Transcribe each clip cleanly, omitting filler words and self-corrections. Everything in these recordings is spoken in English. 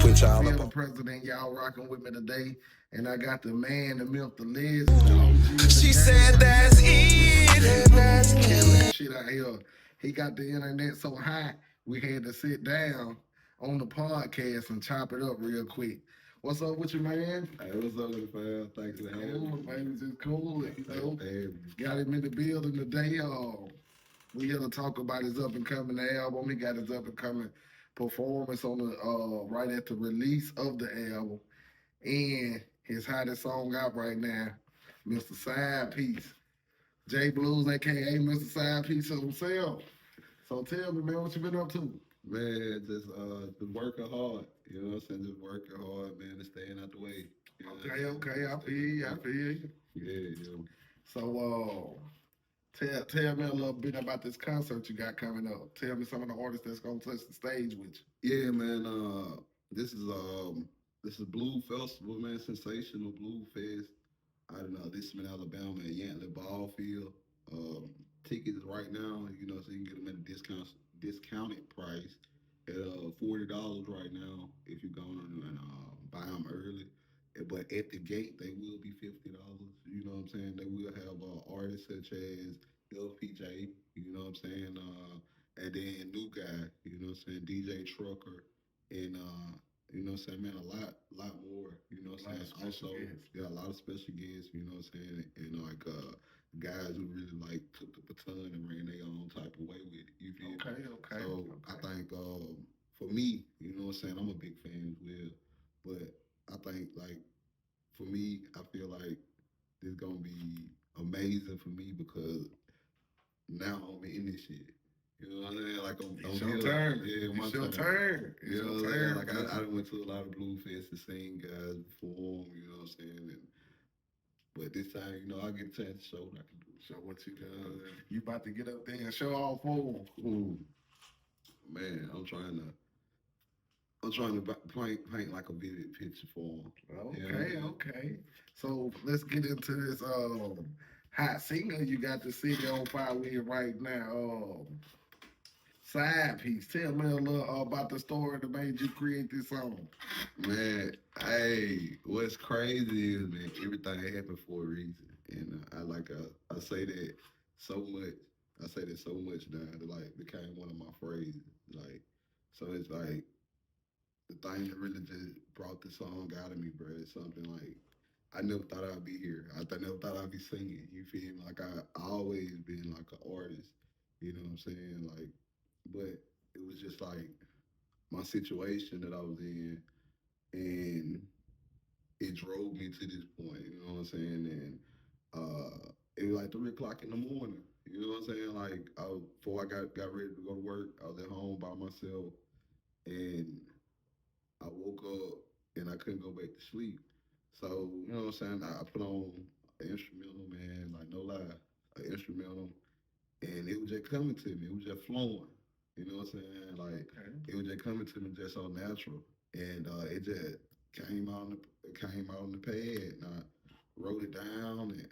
Put y'all Feel up the on. president, y'all rocking with me today. And I got the man, the myth, the legend, the OG of the She game said right that's here. it, Mr. that's JBluez killing it. this shit out here. He got the internet so hot, we had to sit down on the podcast and chop it up real quick. What's up with you, man? Hey, what's up, fam? Thanks for having Cool, me. man. Just cool. You Thanks know, for having me. got him in the building today. We here to talk about his up and coming album. He got his up and coming performance on the right at the release of the album, and his hottest song out right now, Mr. Side Piece. JBluez, aka Mr. Side Piece himself. So tell me, man, what you been up to? Man, just working hard. You know what I'm saying? Just working hard, man, and staying out the way. You know what I'm Okay, saying? okay, I feel Staying you, I out the feel way. you. Yeah. So tell me a little bit about this concert you got coming up. Tell me some of the artists that's gonna touch the stage with Yeah, man. This is Blue Festival, man. Sensational Blue Fest. I don't know. This is in Alabama at Yantler Ball Field. Um, Tickets right now, you know, so you can get them at a discounted price at $40 right now if you go on and buy them early. But at the gate, they will be $50. You know what I'm saying? They will have artists such as LPJ. You know what I'm saying? And then new guy. You know what I'm saying? DJ Trucker and you know what I'm saying, man, a lot more, you know what I'm saying? Also, yeah, a lot of special guests, you know what I'm saying? And like guys who really like took the baton and ran their own type of way with it. You feel me? So I think for me, you know what I'm saying, I'm a big fan as well. But I think like for me, I feel like it's gonna be amazing for me because now I'm in this shit. You know what I'm saying? Like It's I'm your here. turn. Yeah, my It's your turn. turn. It's You know your what I'm saying? turn. Like I went to a lot of Blue Fest to sing guys perform, you know what I'm saying? But this time, you know, I get a chance to show what I can do. Show what you done. You about to get up there and show off for 'em. Ooh, man, I'm trying to paint like a vivid picture for them. Okay, okay. So let's get into this hot singer you got the city on fire with right now. Side piece. Tell me a little about the story that made you create this song. Man, hey, what's crazy is, man, everything happened for a reason, and I say that so much. I say that so much now. It like became one of my phrases. Like, so it's like the thing that really just brought the song out of me, bro. It's something like I never thought I'd be here. Never thought I'd be singing. You feel me? Like I always been like an artist. You know what I'm saying? Like, but it was just like my situation that I was in, and it drove me to this point. You know what I'm saying? And it was like 3 o'clock in the morning. You know what I'm saying? Like before I got ready to go to work, I was at home by myself, and I woke up and I couldn't go back to sleep. So you know what I'm saying? I put on an instrumental, man. Like no lie, an instrumental, and it was just coming to me. It was just flowing. You know what I'm saying? Like it was just coming to me just so natural, and it just came out on the pad, and I wrote it down, and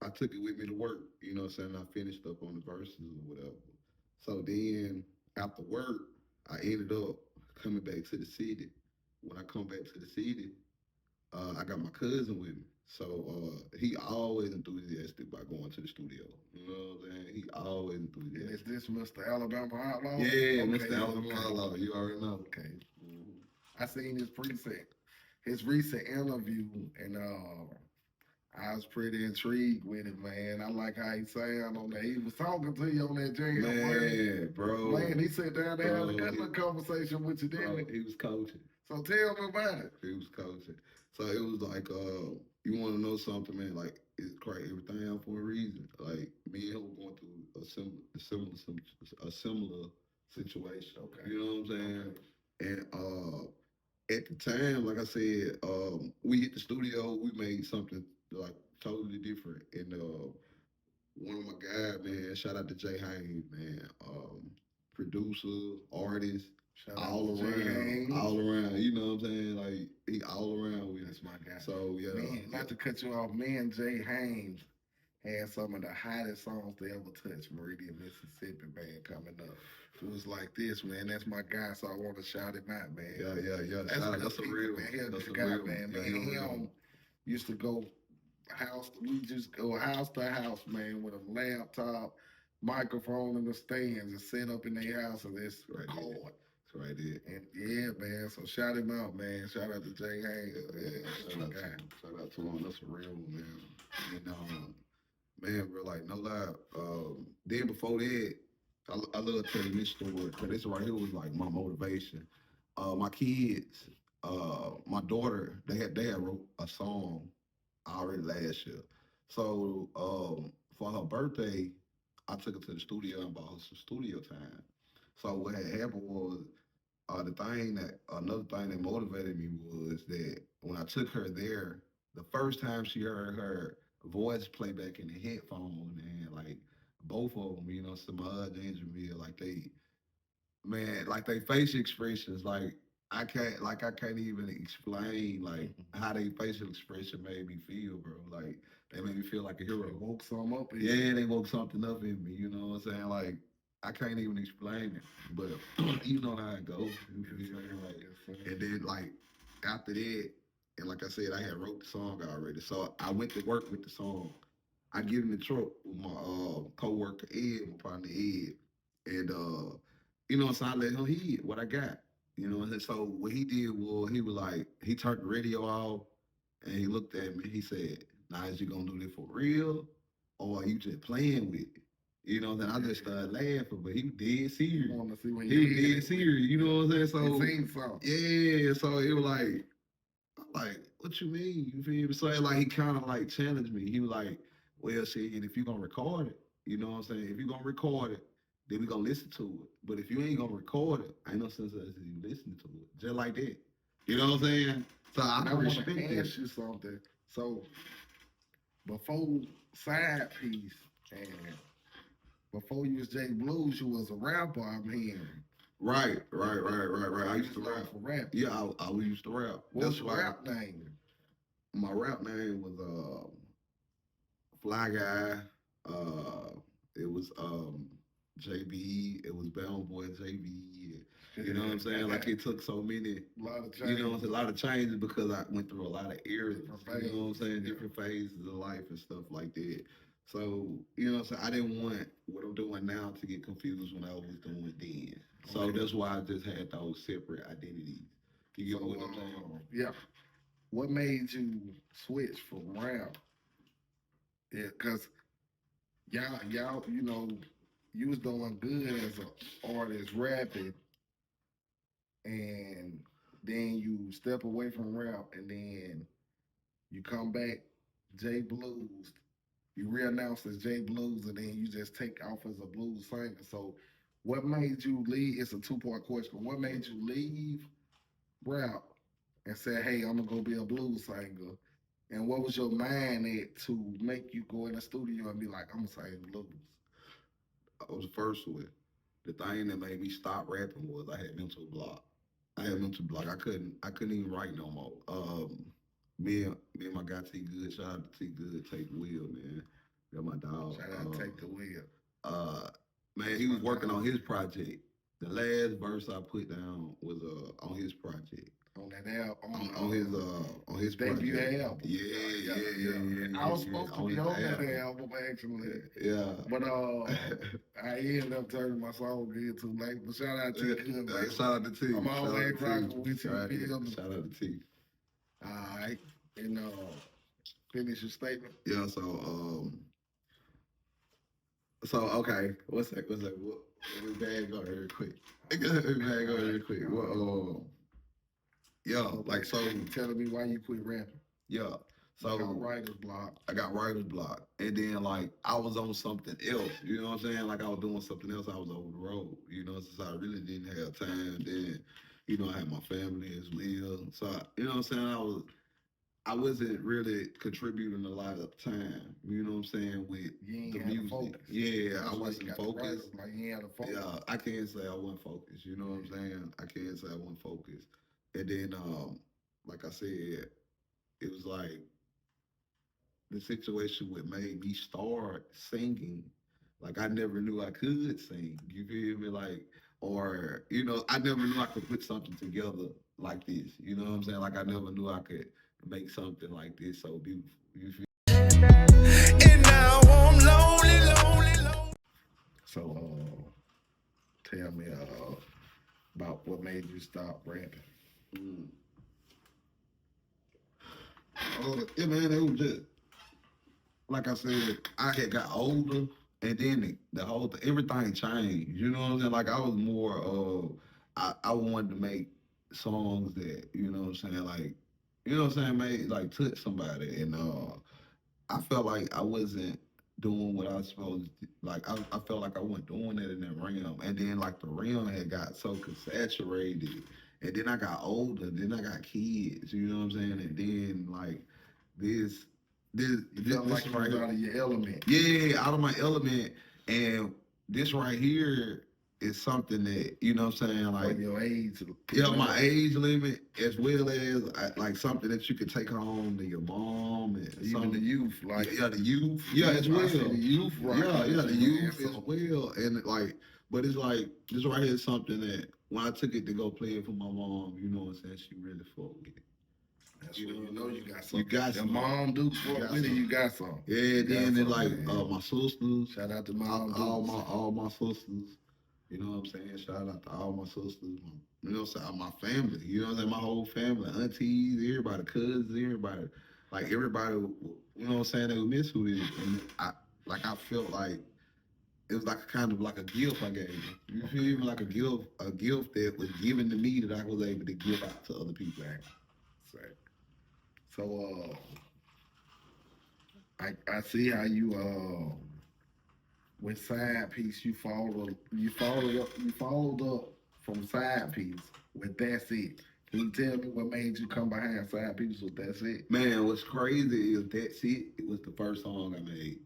I took it with me to work. You know what I'm saying? I finished up on the verses or whatever. So then after work, I ended up coming back to the city. When I come back to the city, I got my cousin with me. So he always enthusiastic about going to the studio. You know what I'm saying? He always And is enthusiastic. this Mr. Alabama Outlaw? Yeah, Okay, Mr. Alabama okay. Outlaw, you already know. Okay. I seen his recent interview, and I was pretty intrigued with it, man. I like how he sound on that. He was talking to you on that jam, Man, bro. Man, he sat down there had a good Bro, little conversation with you, didn't he? he was coaching. So tell me about it. He was coaching. So it was like, you want to know something, man? Like it's crazy. Everything out for a reason. Like me and him were going through a similar situation. Okay. You know what I'm saying? And at the time, like I said, we hit the studio. We made something like totally different. And one of my guys, man, shout out to Jay Haynes, man, producer, artist, Shout out to Jay Haynes. all around. You know what I'm saying? Like he all around with That's it. my guy. So yeah, Man, not to cut you off, me and Jay Haynes had some of the hottest songs to ever touch Meridian, Mississippi, man, coming up. It was like this, man. That's my guy, so I want to shout him out, man. Yeah. That's Shout out. good That's a people, real. man. He a That's good a guy, real. man. Yeah, Man, he a real. him used to go we just go house to house, man, with a laptop, microphone in the stands, and set up in their house and just Right there. record. That's right there. And yeah, man. So shout him out, man. Shout out to Jay Haynes, man. That's my guy. Shout out to him. That's a real one, man. And man, bro, like no lie. Then before that, I love telling this story because this right here was like my motivation. My kids, my daughter, they had wrote a song already last year. So for her birthday, I took her to the studio and bought her some studio time. So what had happened was another thing that motivated me was that when I took her there, the first time she heard her voice play back in the headphones, man, like both of them, Samad and Jamil, like they facial expressions, I can't even explain like how they facial expression made me feel, bro. Like they made me feel like a hero. They woke some up. Yeah, they woke something up in me. You know what I'm saying? Like I can't even explain it, but you know how it goes. You feel me? And then like after that, and like I said, I had wrote the song already, so I went to work with the song. I get in the truck with my coworker Ed, my partner Ed, and so I let him hear what I got. And so what he did was he turned the radio off and he looked at me. He said, "Now is you gonna do this for real, or are you just playing with it?" Then I just started laughing, but he was dead serious. You want to see when He was dead serious. You know what I'm saying? So he seen something. yeah, so it was like, what you mean? You feel me? So like he kind of like challenged me. He was like, well, shit, and if you gonna record it, you know what I'm saying? If you gonna record it, then we gonna listen to it. But if you ain't gonna record it, ain't no sense of you listening to it. Just like that. You know what I'm saying? So I want respect to that. ask you something. So before side piece and before you was JBluez, you was a rapper. I'm hearing. Right. I used to rap. For rap. Yeah, I used to rap. What's your rap name? My rap name was Fly Guy. It was JB. It was Bound Boy JB. You know what I'm saying? Like it took so many. A lot of changes. It's a lot of changes because I went through a lot of eras. You know what I'm saying? Yeah. Different phases of life and stuff like that. So, you know what I'm saying? I didn't want what I'm doing now to get confused when I was doing then. So that's why I just had those separate identities. You get what I'm saying? Yeah. What made you switch from rap? Yeah, because y'all, you was doing good as an artist rapping, and then you step away from rap, and then you come back, JBluez. You re-announce as JBluez, and then you just take off as a blues singer. So, what made you leave? It's a two-part question. What made you leave rap and say, "Hey, I'm gonna go be a blues singer"? And what was your mind at to make you go in the studio and be like, "I'm gonna sing blues"? I was the first one. The thing that made me stop rapping was I had mental block. I couldn't even write no more. Me and my guy T Good, shout out to T Good, Take the Wheel, man. Got my dog. Shout out Take the Wheel. Man, he was working on his project. The last verse I put down was on his project. On that album, on his debut project. album. Yeah. I was supposed to be on that album actually. Yeah. But I ended up turning my song in too late. But shout out to you, man. Shout out to T. I'm always rocking with you. Shout out to T. All right. And finish your statement. Yeah, so okay. What's that? What we bag go real quick. Well, yeah, like so. Telling me why you quit rapping. Yeah. So I got writer's block. I got writer's block. And then like I was on something else. You know what I'm saying? Like I was doing something else. I was over the road. Since I really didn't have time. Then, I had my family as well. So you know what I'm saying? I wasn't really contributing a lot of time, you know what I'm saying, with the music. Yeah, I wasn't focused. Yeah, I can't say I wasn't focused, you know what I'm saying? I can't say I wasn't focused. And then, like I said, it was like the situation what made me start singing. Like I never knew I could sing. You feel me? Like, or I never knew I could put something together like this. You know what I'm saying? Like I never knew I could make something like this so beautiful. You feel? And now I'm lonely, lonely, lonely. So, tell me about what made you stop rapping. Mm. Yeah, man, it was just like I said. I had got older, and then the whole everything changed. You know what I'm saying? Like I was more of I wanted to make songs that what I'm saying, like what I'm saying, made like touch somebody, and I felt like I wasn't doing what I was supposed to. Like I felt like I wasn't doing it in that realm, and then like the realm had got so saturated, and then I got older, then I got kids. You know what I'm saying? And then like this, You felt like you right was here, out of your element. yeah, out of my element, and this right here is something that what I'm saying, For like your age. yeah, my age limit, as well as like something that you could take home to your mom and Even the youth, like yeah, the youth, yeah, as well. I see the youth, right? Yeah, the youth man, as well, and like, but it's like this right here is something that when I took it to go play it for my mom, you know what I'm saying, she really fucked with it. That's what you know. You got some. You something. got Your some. mom do fuck with it. You got some. Yeah, You then got it like man. my sisters. Shout out to mom. All my sisters. You know what I'm saying? Shout out to all my sisters. You know what I'm saying? My family. You know what I'm saying? My whole family, aunties, everybody, cousins, everybody. Like everybody. You know what I'm saying? They would miss with it, and I felt like it was like a kind of like a gift I gave them. You feel me? Like a gift that was given to me that I was able to give out to other people. So I see how you with side piece you followed up from side piece with That's It. Can you tell me what made you come behind side piece with That's It? Man, what's crazy is That's It. It was the first song I made.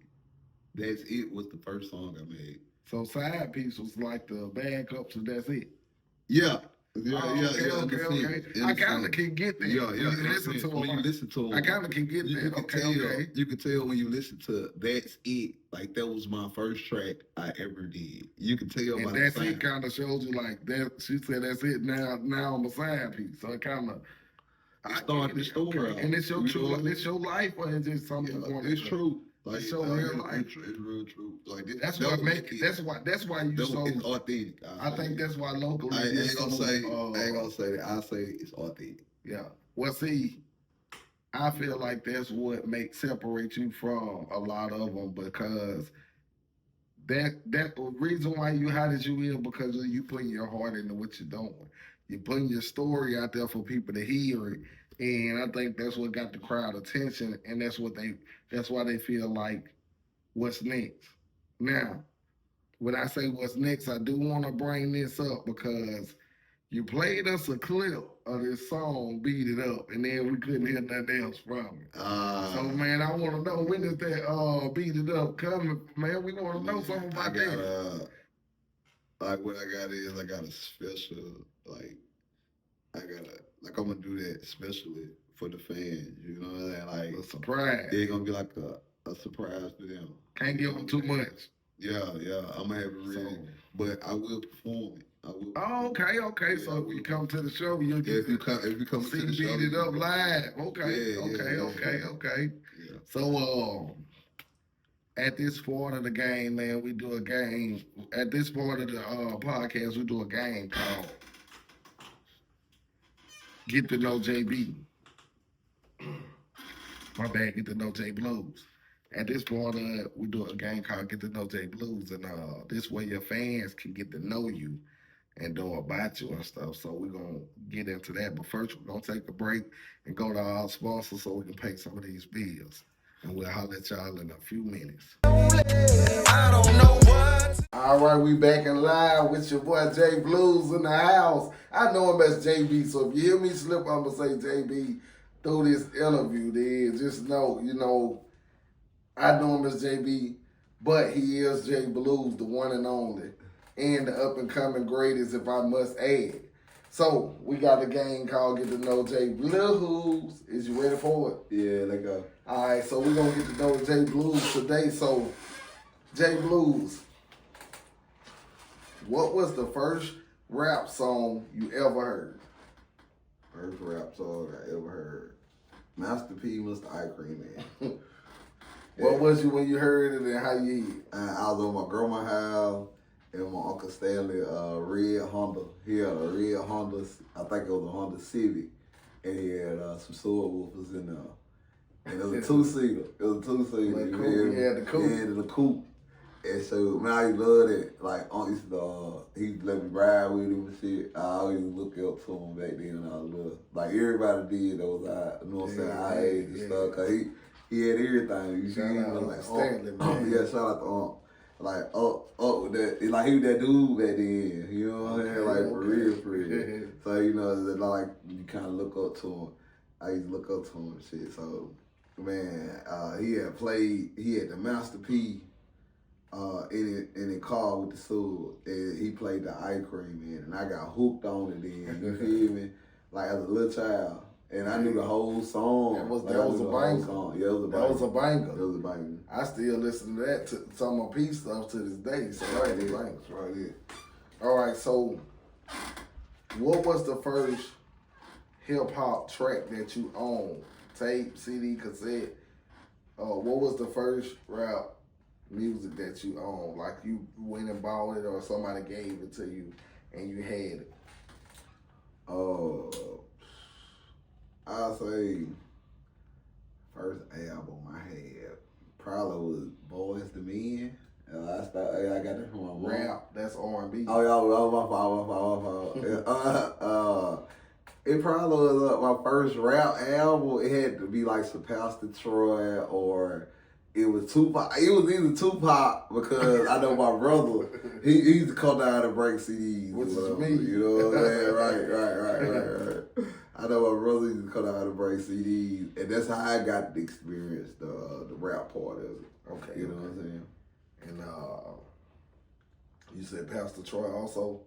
That's It was the first song I made. So side piece was like the backup to That's It. Yeah. Okay. I kind of can get that. Yeah. When you listen to them, I kind of can get that. You can tell when you listen to That's It. Like that was my first track I ever did. You can tell. And That's It kind of shows you like that. She said That's It. Now I'm a side piece. So it kind of. I started the story. Okay. And it's your true. It's your life, or is it something? It's true. Like it's your real life. It's real true. Like that's what make it. That's why you so it's authentic. I think that's why locally. I ain't gonna say that. I say it's authentic. Yeah. Well, see, I feel like that's what separates you from a lot of them, because that reason why you hot as you is because of you putting your heart into what you're doing. You're putting your story out there for people to hear it. And I think that's what got the crowd attention, and that's why they feel like what's next. Now, when I say what's next, I do want to bring this up because you played us a clip of this song, Beat It Up, and then we couldn't hear nothing else from it. So, man, I want to know, when is that Beat It Up coming? Man, we want to know something about that. Like what I got is I got a special, I'm gonna do that especially for the fans. You know what I'm saying? Like a surprise. They're gonna be like a surprise for them. Can't give them too much. Yeah. I'm gonna have it ready, but I will perform it. Oh, okay. Yeah, so if you come to the show, you'll get if you come to the show, Beat It Up live. Okay. Yeah. So at this part of the game, man, we do a game. At this part of the podcast, we do a game called Get to Know JB. My bad, Get to Know JBluez. At this part of it, we do a game called Get to Know JBluez, and this way your fans can get to know you and know about you and stuff. So we're going to get into that. But first, we're going to take a break and go to our sponsor so we can pay some of these bills. And we'll holler at y'all in a few minutes. I don't know what. All right, we back in live with your boy JBluez in the house. I know him as JB, so if you hear me slip, I'm going to say JB through this interview. Then just know, I know him as JB, but he is JBluez, the one and only, and the up-and-coming greatest, if I must add. So we got a game called Get to Know JBluez. Is you ready for it? Yeah, let go. All right, so we're gonna get to know JBluez today. So JBluez, what was the first rap song you ever heard? First rap song I ever heard. Master P, Mr. Ice Cream Man. What was you when you heard it and how you hear it? I was on my grandma's house and my Uncle Stanley red Honda. He had a red Honda, I think it was a Honda Civic. And he had some subwoofers in there. And it was a two-seater. Like coupe, he had the coupe. Yeah, the coupe. And so, man, I used to love it. Like, he used to let me ride with him and shit. I always look up to him back then when I was little. Like, everybody did those, you know what I'm saying, high age and stuff. Because he had everything. You see, he was like, Stanley, man. Yeah, shout out to like, up with that. Like, he was that dude back then. You know what I'm saying? Like, for real. So, you know, like, you kind of look up to him. I used to look up to him and shit. So, man, he had the Master P in the car with the soul, and he played the Ice Cream Man, and I got hooked on it then, you feel me? Like, as a little child. And I knew the whole song. That was a banger. Yeah, it was a banger. That was a banger. It was a banger. I still listen to that, to some of my P stuff to this day. So Right that's there. bangers. Right there. All right, so what was the first hip-hop track that you owned? Tape, CD, cassette? What was the first rap music that you owned? Like you went and bought it or somebody gave it to you and you had it? I'll say first album I had probably was Boys to Men. I got that from my mom. Rap, that's R&B. My fault. It probably was my first rap album. It had to be like Pastor Troy or it was Tupac. It was either Tupac because I know my brother, he used to come down and break CDs. Which is me. You know what I'm saying? Right. I know my brother used to come down and break CDs. And that's how I got to experience the rap part of it. Okay. You know what I'm saying? And you said Pastor Troy also?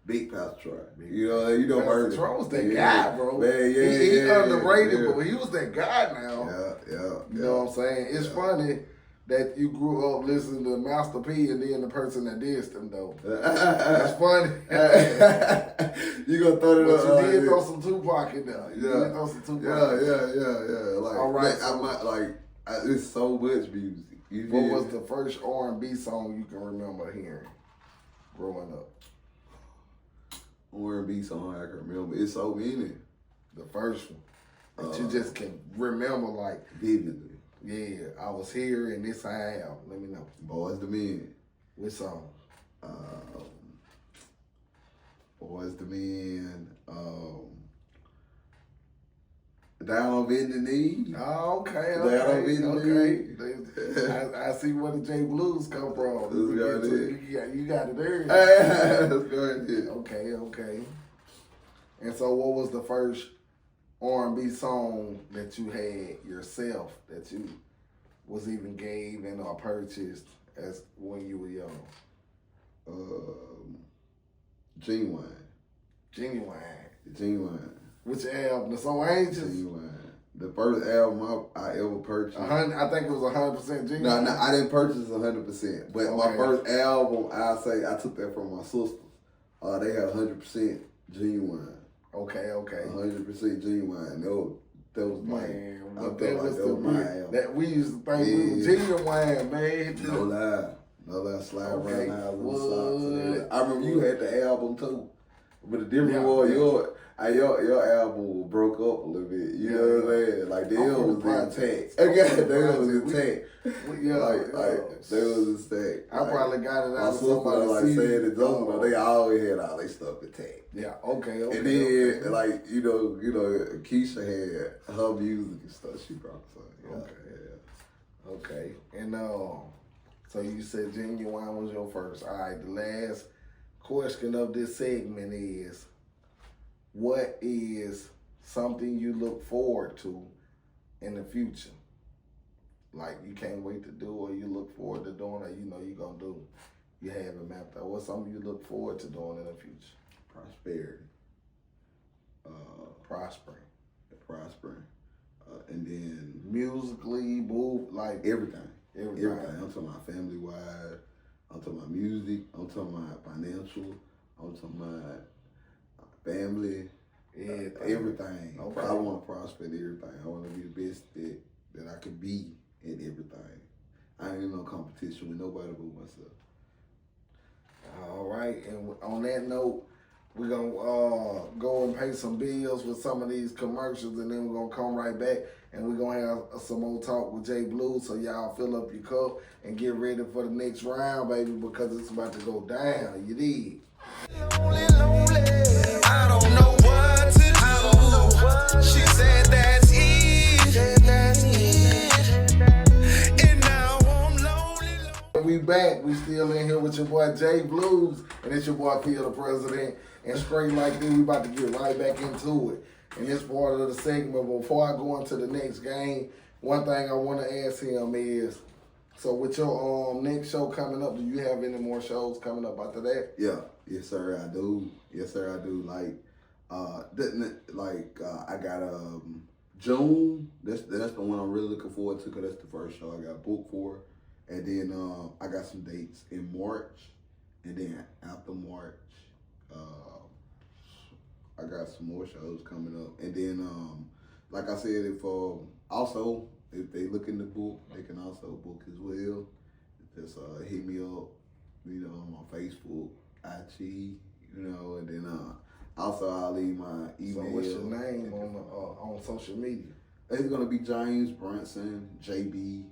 Big Pastor Troy. You know, Pastor Troy was that guy, bro. Man, he underrated, but he was that guy now. Yeah. You know what I'm saying? It's funny that you grew up listening to Master P and then the person that did him, though. That's funny. You gonna throw it up. But you did throw some Tupac in there. You did throw some Tupac. Yeah. Like, all right. It's so much music. What was the first R&B song you can remember hearing growing up? R&B song I can remember. It's so many. The first one that you just can remember, like vividly. Yeah, I was here and this I am. Let me know. Boys to Men. Which song? Boys to Men. Down on Bended Knee. Oh, okay. Down on Bended Knee. I see where the JBluez come from. You got it there. Let's go ahead. Okay. And so, what was the first R&B song that you had yourself that you was even gave and or purchased as when you were young? Genuine. Which album? The Song Angels? Genuine. The first album I ever purchased. I think it was 100% Genuine. No, I didn't purchase 100%. But my first album, I took that from my sister. They had 100% Genuine. Okay. 100% Genuine. That was my album. That we used to think we were Genuine, man. No lie. Slide around the house with socks. I remember you had the album too. But the difference was your album broke up a little bit. You know what I'm saying? Like, they was intact. They was intact. They was intact. I probably got it out of somebody. Like saying it doesn't, they always had all their stuff intact. Yeah, okay. And then, like, you know, Keisha had her music and stuff she brought. So, Okay. And so you said Genuine was your first. All right, the last question of this segment is, what is something you look forward to in the future? Like you can't wait to do, or you look forward to doing, or you know you're going to do. You haven't mapped out. What's something you look forward to doing in the future? Prosperity. and then musically, move, like everything. everything. I'm talking about family wise. I'm talking about music. I'm talking about financial. I'm talking about family. Everything. Okay. I want to prosper in everything. I want to be the best that I can be in everything. I ain't in no competition with nobody but myself. All right, and on that note, we're gonna go and pay some bills with some of these commercials, and then we're gonna come right back and we're gonna have some more talk with JBluez, so y'all fill up your cup and get ready for the next round, baby, because it's about to go down. You dig? Lonely, lonely. I don't know what to do. She said that's it. And now I'm lonely. We back. We still in here with your boy JBluez, and it's your boy Phil the President. And straight like this, we about to get right back into it. And this part of the segment, before I go into the next game, one thing I want to ask him is, so with your next show coming up, do you have any more shows coming up after that? Yeah, yes sir, I do. Yes sir, I do. Like, I got June. That's the one I'm really looking forward to, because that's the first show I got booked for. And then I got some dates in March, and then after March, I got some more shows coming up. And then, like I said, if they look in the book, they can also book as well. Just hit me up, on my Facebook, IG, and then also I'll leave my email. So what's your name on social media? It's gonna be James Brunson, JBluez.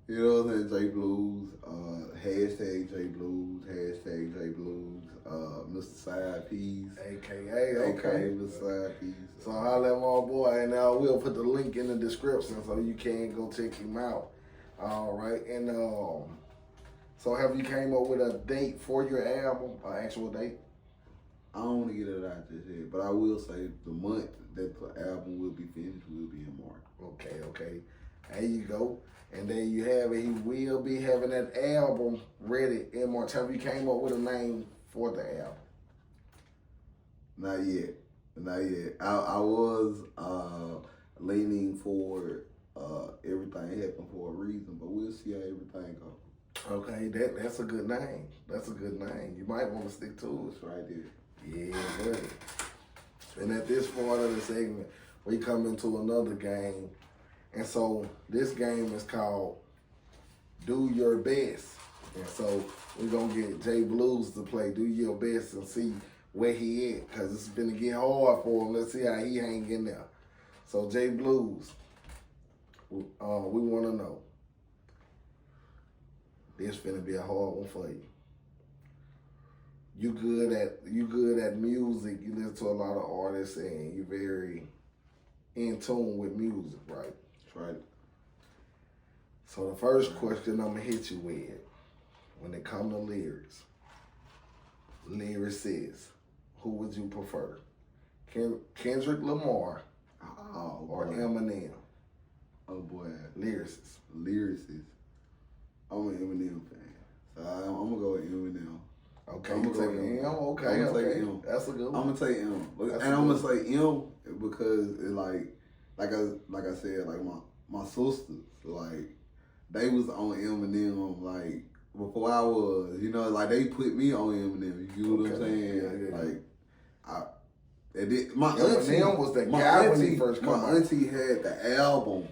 You know what I'm saying? JBluez. Hashtag JBluez. Mr. Side Piece. AKA. Mr. Side Piece. So holla at my boy, and we'll put the link in the description so you can go check him out. All right, and so have you came up with a date for your album, an actual date? I don't want to get it out just yet, but I will say the month that the album will be finished will be in March. Okay. There you go. And there you have it. He will be having that album ready in March. Have you came up with a name for the album? Not yet. I was leaning for everything happened for a reason, but we'll see how everything goes. Okay, that's a good name. You might want to stick to It's right there. it. Yeah, buddy. And at this part of the segment, we come into another game. And so this game is called Do Your Best. And so we're going to get JBluez to play Do Your Best and see where he at, because it's been to get hard for him. Let's see how he hang in there. So JBluez, we want to know. This finna be a hard one for you. You good at music. You listen to a lot of artists, and you're very in tune with music, right? Right. So the first question I'm gonna hit you with, when it comes to lyricists, who would you prefer? Kendrick Lamar or Eminem? Oh boy. Lyricists. I'm an Eminem fan, so I'm gonna go with Eminem. Okay, I'm gonna take M. Okay. I'm gonna take M. That's a good one. I'm gonna take M, I'm gonna say M because it like I said, like my sisters, like they was on Eminem like before I was, like they put me on Eminem. You know what I'm saying? Yeah. Like my Eminem was the guy when he first came out. My auntie had the album.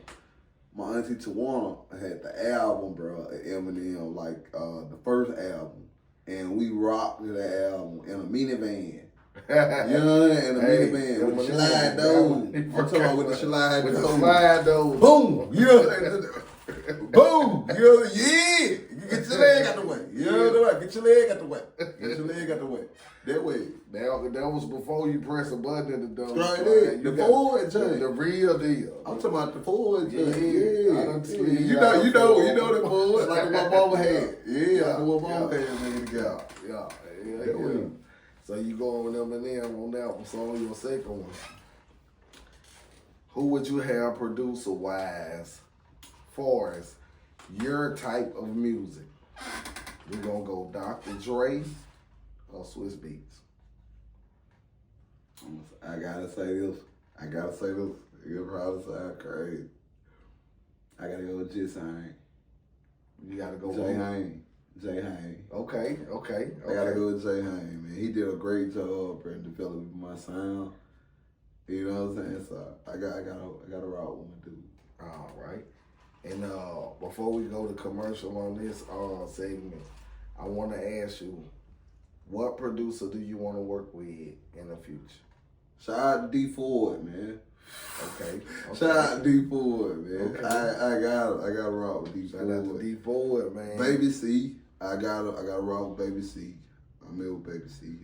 My auntie Tawana had the album, bro, Eminem, like the first album, and we rocked the album in a minivan. You know, in a minivan with the slide door. I'm talking about with the slide door. With the slide door. Boom! You know what I'm saying? Boom! Yeah! Get your leg out the way. You know what I'm saying? Get your leg out the way. That way. That was before you press a button in the door. Right there. The Ford joint. The real deal. I'm talking about the Ford joint. Yeah. You know the Ford like the one mama had. Yeah, the one mama had. Yeah. So you going with Eminem on that one. So on your second one, who would you have producer-wise for as your type of music? We're going to go Dr. Dre or Swiss Beats. I gotta say this. Your probably sound crazy. I gotta go with Jis Hayne. You gotta go Jay with Hayne. Jay Hayne. Okay. I gotta go with Jay Hayne, man. He did a great job in developing my sound. You know what I'm saying? So I gotta rock with my dude. All right. And before we go to commercial on this segment, I want to ask you, what producer do you want to work with in the future? Shout out to D Ford, man. Okay. Shout out to D Ford, man. Okay. I gotta rock with D Shout out to Ford. D Ford, man. Baby C, I gotta rock with Baby C. I'm in with Baby C.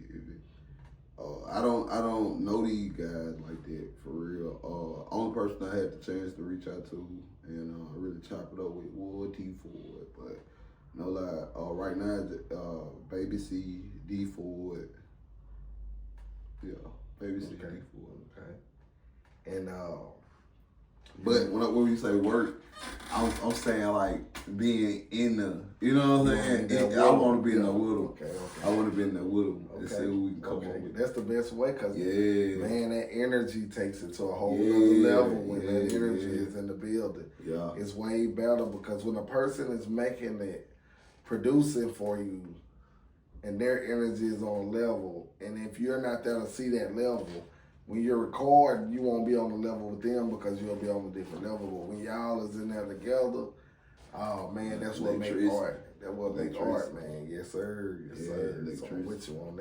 I don't know these guys like that for real. Only person I had the chance to reach out to and really chop it up with was D Ford, but no lie. Right now, Baby C, D Ford. Yeah, Baby C, D Ford. Okay. And But when you say work, I'm saying like being in the, you know what I'm saying? I want to be in there with them. Okay. I want to be in there with them and see what we can come up Okay. with. That's the best way, because man, that energy takes it to a whole Yeah, other level when yeah, that energy yeah. is in the building. Yeah. It's way better, because when a person is making it, producing for you, and their energy is on a level, and if you're not there to see that level, when you're recording, you won't be on the level with them because you'll be on a different level. But when y'all is in there together, oh man, that's what makes art. That's what makes art, man. Yes, sir. Yes, sir. So I'm with you on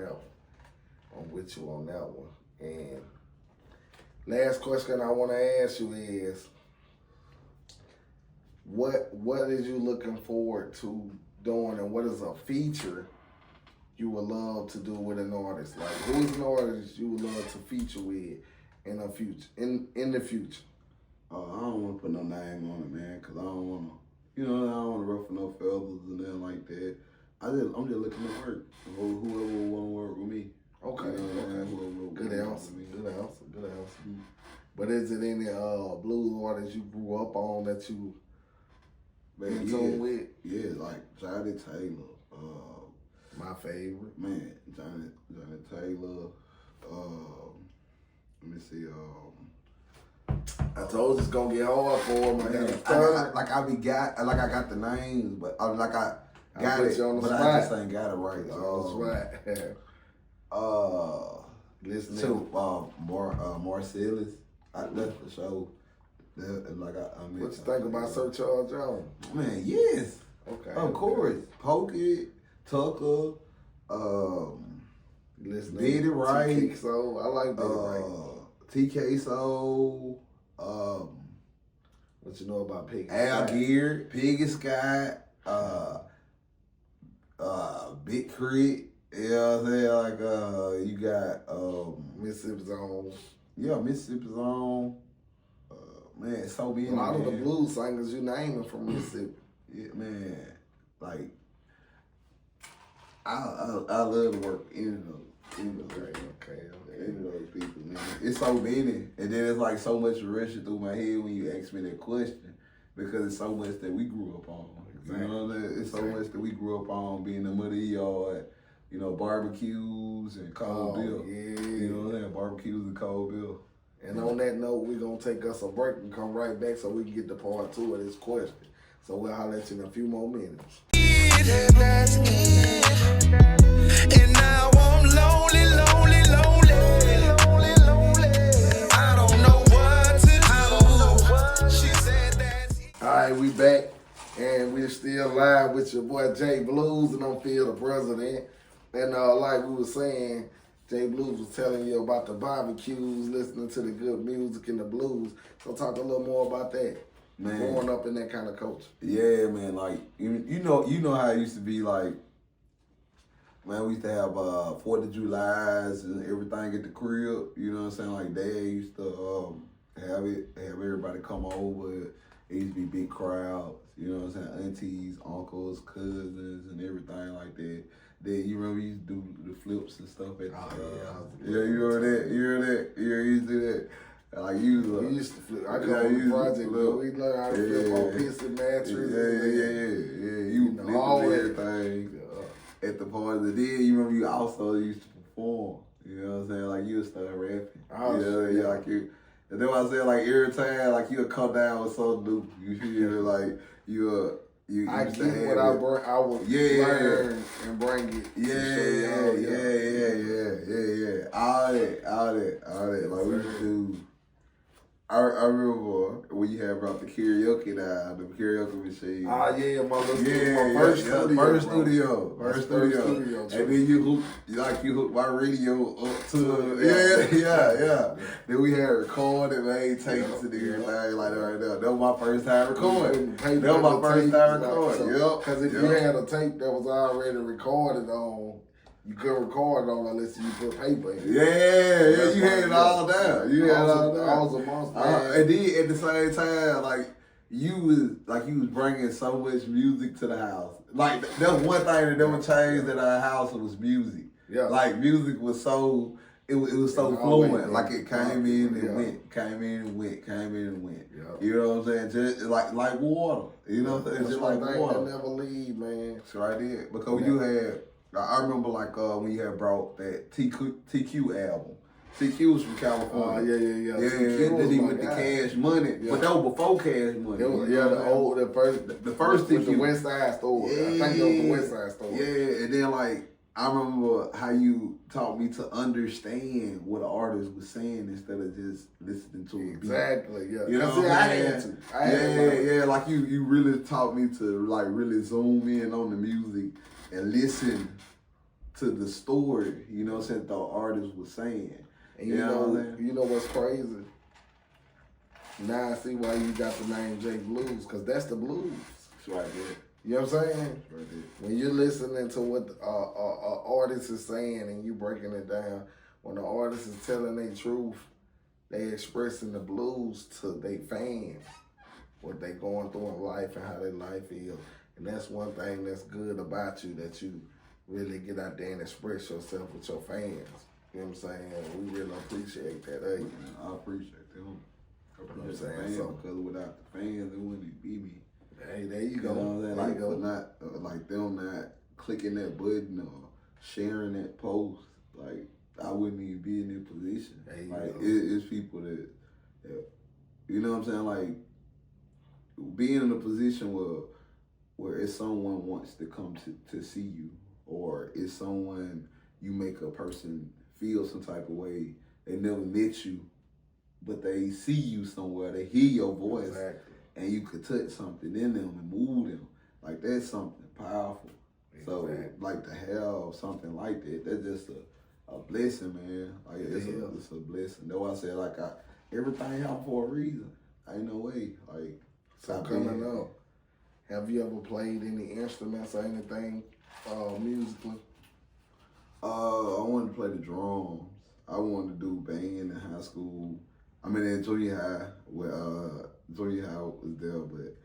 that one. And last question I want to ask you is, what is you looking forward to doing, and what is a feature you would love to do with an artist? Like, who's an artist you would love to feature with in the future? In the future. I don't want to put no name on it, man, because I don't want to, I don't want to ruffle no feathers and nothing like that. I'm just looking to work. Whoever will want to work with me. Okay. Good answer. Good answer. Mm-hmm. But is it any blues artists you grew up on that you been tuned with? Yeah, like Johnny Taylor. My favorite. Man, Johnny Taylor. Let me see. I told you it's gonna get hard for him. I got the names, but I got it, but I just ain't got it right. That's right. Listening to Marcellus. That's the show. What you think about Sir Charles Jones? Man, yes. Okay. Of course. Pokey, Tucker, listening. Did it right. TK Soul. I like Did It Right. TK Soul. What you know about Piggy? Al Gear, Piggy Scott, Big Crit. You know what I'm saying? Like you got Mississippi Zone. Yeah, Mississippi Zone. Man, so many. A lot of the blues singers you naming from Mississippi. Yeah, man. Like I love to work in those people, man. It's so many, and then it's like so much rushing through my head when you ask me that question, because it's so much that we grew up on. Exactly. You know what I'm saying? It's so much that we grew up on, being in the muddy yard, barbecues and cold bill. Yeah. You know what I'm saying? Barbecues and cold bill. And on that note, we're going to take us a break and come right back so we can get to part 2 of this question. So we'll holler at you in a few more minutes. That's it. And now I'm lonely. I don't know what to do. She said that's it. All right, we back, and we're still live with your boy JBluez, and I'm Phil, the president. And like we were saying, JBluez was telling you about the barbecues, listening to the good music and the blues. So talk a little more about that. Man, growing up in that kind of culture. Yeah, man. Like you know how it used to be. Like, man, we used to have 4th of July's and everything at the crib. You know what I'm saying? Like, Dad used to have everybody come over. It used to be big crowds. You know what I'm saying? Aunties, uncles, cousins, and everything like that. Then you remember we used to do the flips and stuff at the you remember that? You remember that? Yeah, you used to do that. Like we used to flip. I come on the project, but we learned how to flip on pissy mattresses. Yeah. You know, all everything at the party. Then you remember you also used to perform. You know what I'm saying? Like you would start rapping. Like you. And then I said, like, every time, like, you'll come down with something new. You feel me? Like, you I used to get have what it. I would learn and bring it. To show y'all, Yeah. All that. Like, we used to. I remember when you had brought the karaoke down, the karaoke machine. Ah, yeah, my little First studio. And then you hooked my radio up to yeah. Then we had recorded, made tapes and everything like that right there. That was my first time recording. Because if you had a tape that was already recorded on, you couldn't record it on unless you put paper in it. Yeah, you had it all down. I was a monster. And then at the same time, like you was bringing so much music to the house. Like that's one thing that never changed at our house was music. Yeah. Like music was so it was so fluent. Like it came in and went, came in and went. Yeah. You know what I'm saying? Just like water. You know what I'm saying? That's Just one like thing water. that never leave, man. That's what I did. Because you had I remember like when you had brought that TQ album. TQ was from California. Yeah. And then he went to Cash Money. Yeah. But that was before Cash Money. The first TQ. with the West Side store. Yeah. I think it was the West Side store. Yeah, and then like I remember how you taught me to understand what an artist was saying instead of just listening to it. Exactly, yeah. You know what I'm saying? I had to. Yeah. Like you really taught me to like really zoom in on the music and listen to the story, you know what I'm saying, the artist was saying. And you know what's crazy? Now I see why you got the name JBluez, because that's the blues. That's right there. You know what I'm saying? That's right there. When you're listening to what an artist is saying and you breaking it down, when the artist is telling their truth, they expressing the blues to their fans, what they going through in life and how their life is. And that's one thing that's good about you, that you really get out there and express yourself with your fans. You know what I'm saying? We really appreciate that. Hey? I appreciate them. I appreciate You know what I'm the fans, saying? because without the fans, it wouldn't be me. Hey, there you You go. know what I'm saying? There Like, you go. not like them not clicking that button or sharing that post. Like, I wouldn't even be in that position. There you Like, go. it's people that, you know what I'm saying? Like, being in a position where it's someone wants to come to see you, or it's someone you make a person feel some type of way. They never met you, but they see you somewhere. They hear your voice, Exactly. and you could touch something in them and move them. Like, that's something powerful. So, like, to have something like that, that's just a blessing, man. Like, it's a blessing. That's why I said, like, everything happened for a reason. Ain't no way. Like, So coming up, have you ever played any instruments or anything musically? I wanted to play the drums. I wanted to do band in high school. I mean, in junior high, junior high was there, but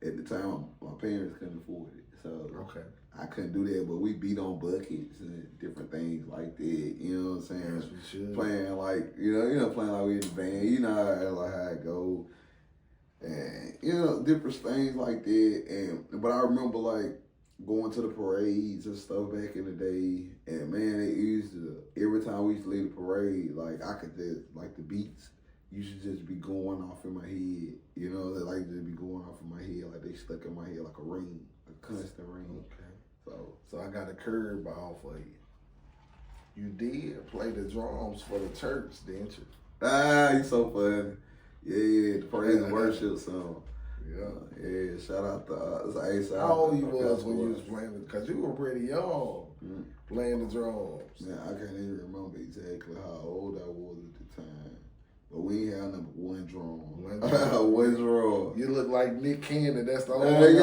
at the time, my parents couldn't afford it. So Okay. I couldn't do that, but we beat on buckets and different things like that. You know what I'm saying? Yes, we should. Playing like, playing like we in the band. You know how it go. And, different things like that. But I remember like going to the parades and stuff back in the day. And man, every time we used to leave the parade, like I could just, like the beats used to just be going off in my head. You know, they like just be going off in my head, like they stuck in my head like a ring, a constant ring. Okay. So I got a curveball for you. You did play the drums for the church, didn't you? Ah, you so funny. Yeah, the praise and worship song. Yeah, shout out to How old you was when you was playing it? Because you were pretty young playing the drums. Man, I can't even remember exactly how old I was at the time. But we ain't had number one drum. One drum. You look like Nick Cannon. That's the only man.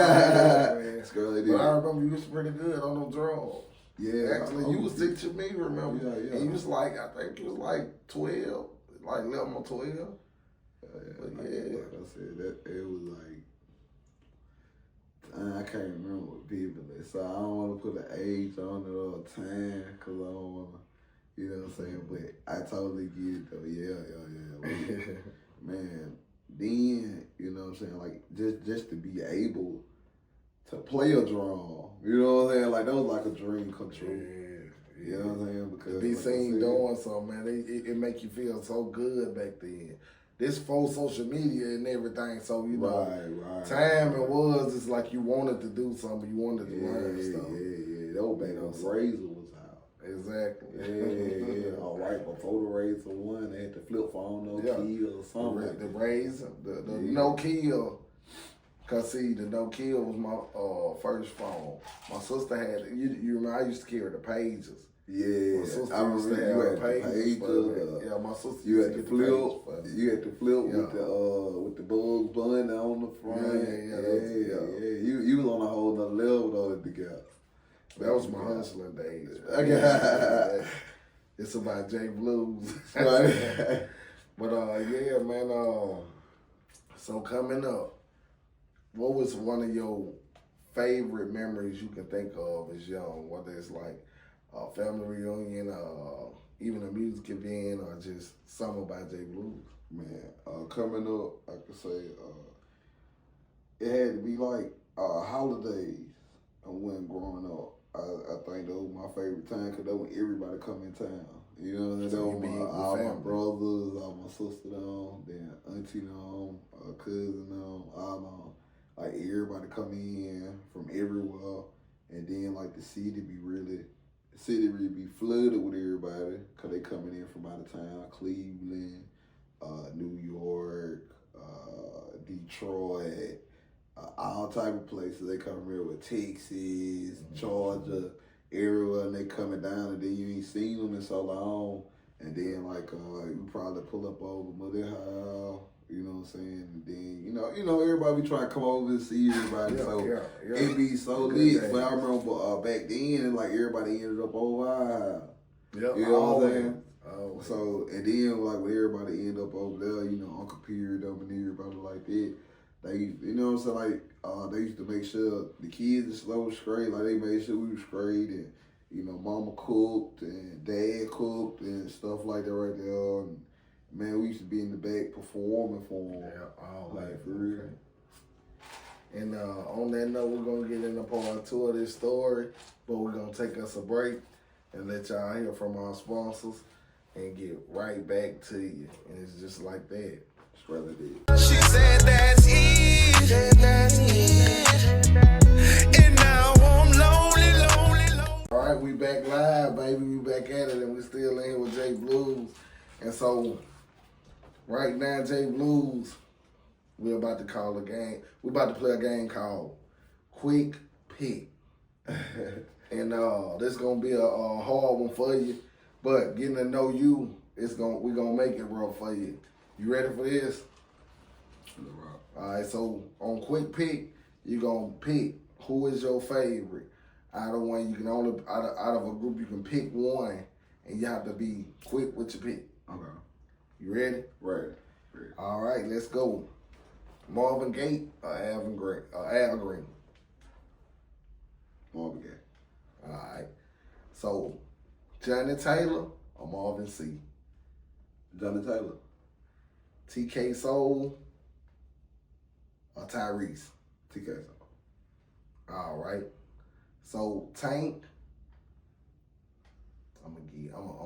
But I remember you was pretty good on them drums. Yeah. Actually, you was 6 to me, remember? Yeah. And you was like, I think you was like 12, like 11 or 12. Like I said, it was like, I can't remember vividly, so I don't want to put an age on it or a time, because I don't want to, you know what I'm saying, but I totally get it though, yeah. Man, then, you know what I'm saying, like, just to be able to play a drum, you know what I'm saying, like, that was like a dream come true. You know what I'm saying? Because to be seen doing something, man, it make you feel so good back then. this for social media and everything. So you know, Right. time it was it's like you wanted to do something, you wanted to learn stuff. Yeah. That was back when the Razor was out. Exactly. Yeah. All right, before the Razor one, they had the flip phone, no kill or something. The Razor, the no kill. Cause see, the no kill was my first phone. My sister had you remember I used to carry the pages. Yeah, My sister I remember used to you have had the pages. pager. Yeah, my sister You used had to to get the flip. pages for me. You had to flip with the Bugs Bunny on the front. Yeah. You was on a whole nother level though at the Gap. That was my hustling days. It's about JBluez. Right. But yeah, man. So coming up, what was one of your favorite memories you can think of as young? Whether it's like a family reunion, even a music event, or just something by JBluez. Man, coming up, I could say it had to be like holidays when growing up. I think that was my favorite time because that when everybody come in town. You know what I mean? So All my brothers, all my sister them, then auntie them, cousin them, all them. Like everybody come in from everywhere, and then like the city really be flooded with everybody because they coming in from out of town, Cleveland, New York, Detroit, all type of places. They come here with Texas, Georgia, everywhere, and they coming down, and then you ain't seen them in so long, and then like you probably pull up over Mother House. You know what I'm saying? And then, you know, everybody be trying to come over and see everybody. It be so lit. But I remember back then, like everybody ended up over our house. Yep. You know what I'm saying? Always. So, and then like when everybody end up over there, you know, Uncle Pierre, them and everybody like that, they, you know what I'm saying? Like, they used to make sure the kids and stuff was straight. Like, they made sure we was straight, and, you know, Mama cooked and Dad cooked and stuff like that right there. And, man, we used to be in the back performing for them. Yeah, like for real. And on that note, we're going to get into part 2 of this story, but we're going to take us a break and let y'all hear from our sponsors and get right back to you. And it's just like that. Straight like that. She said that's it. And now I'm lonely. All right, we back live, baby. We back at it, and we still in here with JBluez. And so, right now, JBluez, we're about to call a game. We're about to play a game called Quick Pick. And this gonna be a hard one for you, but getting to know you, we're gonna make it rough for you. You ready for this? All right. So on Quick Pick, you're gonna pick who is your favorite. Out of one, you can only out of a group you can pick one, and you have to be quick with your pick. Okay. You ready? Right. All right, let's go. Marvin Gaye or Al Green? Marvin Gaye. All right. So, Johnny Taylor or Marvin C? Johnny Taylor. TK Soul or Tyrese? TK Soul. All right. So, Tank. I'm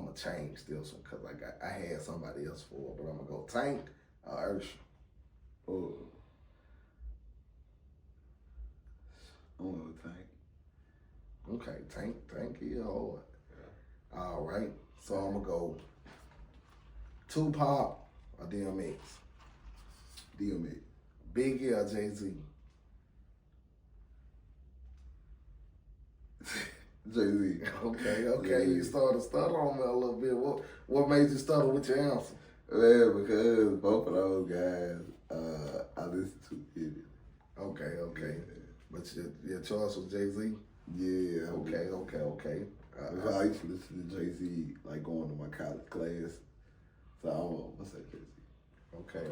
gonna change this one because I had somebody else for it, but I'm gonna go Tank or Ursha. Oh. I'm gonna go Tank. Okay, Tank is hard. All right, so I'm gonna go Tupac or DMX. DMX. Biggie or Jay-Z. Jay-Z. Okay, you started to stutter on me a little bit. What made you stutter with your answer? Man, because both of those guys, I listen to it. Okay. But your choice was Jay-Z? Yeah. Okay. I used to listen to Jay-Z, like, going to my college class. So I don't know. I'll say Jay-Z. Okay.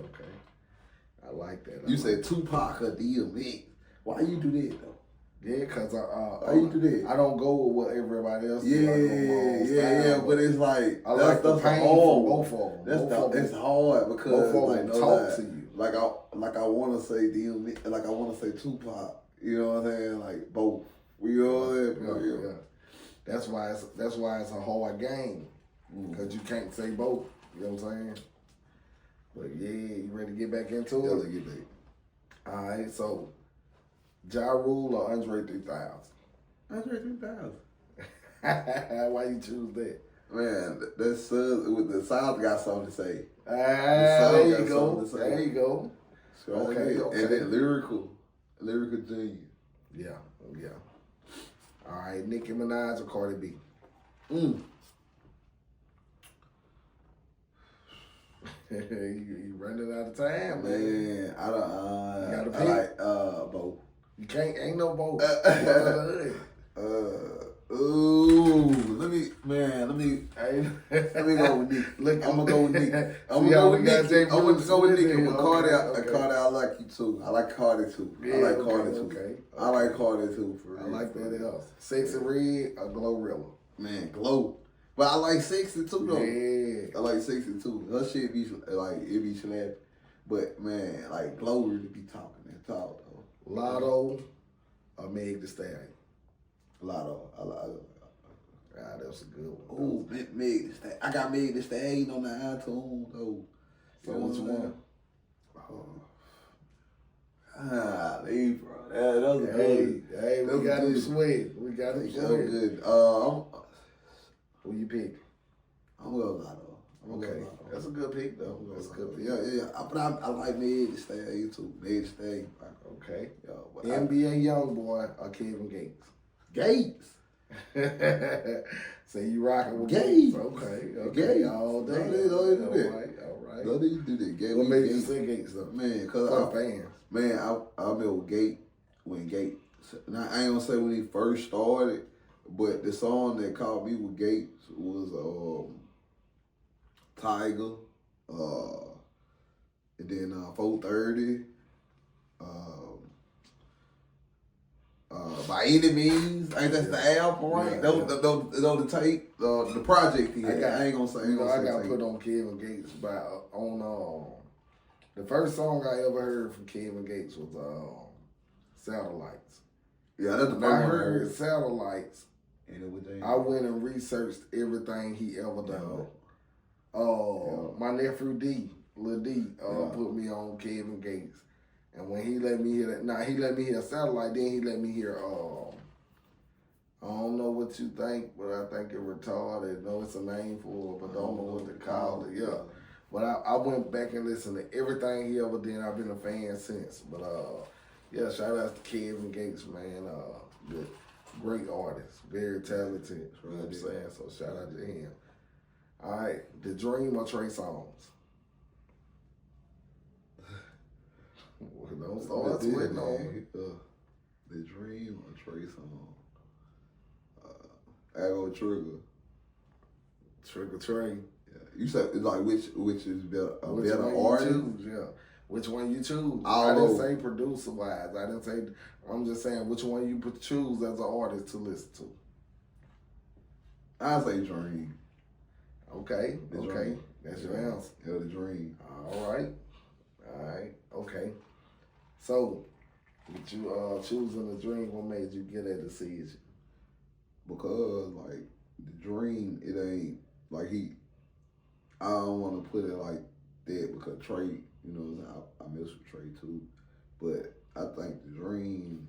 I like that. You said Tupac or DMX. Why you do that, though? Yeah, because Why you do that? I don't go with what everybody else do. Yeah, but it's like, I like the pain from both of them. It's hard because both of like, them talk to you. Like I want to say DMX, like I want to say Tupac. You know what I'm saying? Like both. You know what I'm saying? Yeah. That's why it's a hard game because you can't say both. You know what I'm saying? But yeah, you ready to get back into Yeah, it? let's get back. All right, so Ja Rule or Andre 3000? Andre 3000. Why you choose that? Man, that son with the South got something to say. There you go. There you go. So Okay. And then lyrical genius. Yeah. All right, Nicki Minaj or Cardi B? You running out of time, man. I don't. You gotta I pick. like both. You can't. Ain't no vote. Let me Let me go with Nick. Look, I'm gonna go with Nick. I'm See gonna how go we with got Nick. I'm gonna JBluez go with Nick. in But here. Cardi, Okay. Cardi, I like you too. I like Cardi too. Yeah, I like Cardi too. okay. I like Cardi too. For I real. like that else. Sexy Red or Glorilla? Man, Glow. But I like 60 too though. Yeah. I like 62. Her shit be like it be slapping. But man, like Glow really be talking that talk though. Lotto or Meg Thee Stallion? Lotto. Ah, that was a good one. Oh, Meg Thee Stallion. I got Meg Thee Stallion on the iTunes though. So which one? Leave, bro. That was good. Hey, That we got was him good. sweat. We got him That was sweat. good. Who you pick? I'm gonna go Lotto. Okay, that's a good pick though. That's a good pick. Yeah. But I like Meg Thee Stallion too. Meg Thee Stallion. Okay. Yeah, but NBA YoungBoy or Kevin Gates? Gates. So you rocking with Gates. Okay. Gates. All day. Don't they do that. All right. No, they do that. Gates. What made you say Gates though? Man, For cause the fans. I met with Gate when Gate. Now I ain't gonna say when he first started, but the song that caught me with Gates was Tiger, and then 430. By any means, ain't that the album, right? Yeah, the tape, the project he had. I ain't gonna say. I got put on Kevin Gates on the first song I ever heard from Kevin Gates was Satellites. Yeah, that's the When I first one I heard heard. Satellites, And it was I went and researched everything he ever done. My nephew D, Lil D, put me on Kevin Gates. And when he let me hear that, he let me hear Satellite, then he let me hear, I don't know what you think, but I think it retarded. No, it's a name for it, but don't know what to call it. Yeah. But I went back and listened to everything he ever did. I've been a fan since. But yeah, shout out to Kevin Gates, man. Good, great artist, very talented. You know what I'm saying? So shout out to him. All right, The Dream or Trey Songz? Don't start sweating on me. The Dream or Trey Songz? I go Trigger. Trigger Trey. Yeah. You said it's like which is better, Which better one artist? you choose? Yeah. Which one you choose? All I didn't over. say producer wise. I didn't say. I'm just saying which one you choose as an artist to listen to. I say Dream. Okay. The Okay. Dream. That's your answer. Yeah, The Dream. All right. Okay. So, with you choosing The Dream, what made you get that decision? Because like The Dream, it ain't like I don't want to put it like that because Trey, you know, I mess with Trey too, but I think The Dream,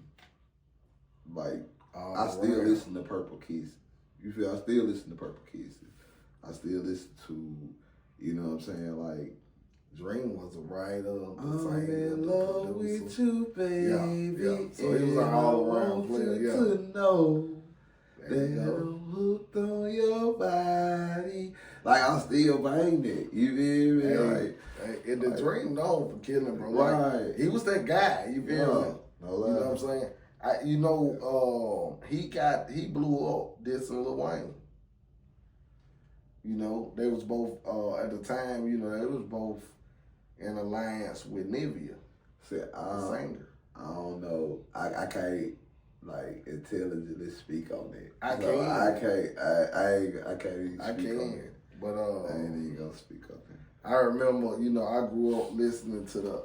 like I still listen to Purple Kisses. You feel? I still listen to Purple Kisses. I still listen to, you know what I'm saying, like. Dream was a writer, I'm in love with you, baby. Yeah. So he was an all-around player. You Yeah. to know There you that go. I'm hooked on your body. Like I still bang that. You feel me? Hey, Like, and The Dream known for killing, bro. Right. Like, he was that guy. You feel me? no You know what I'm saying? He blew up dissing Lil Wayne. You know, they was both at the time. You know, they was both in alliance with Nivea, See, the singer. I don't know. I can't like intelligently speak on that. I So can. I can't. I can't even I speak on can, it. but I ain't even gonna speak on it. I remember, you know, I grew up listening to the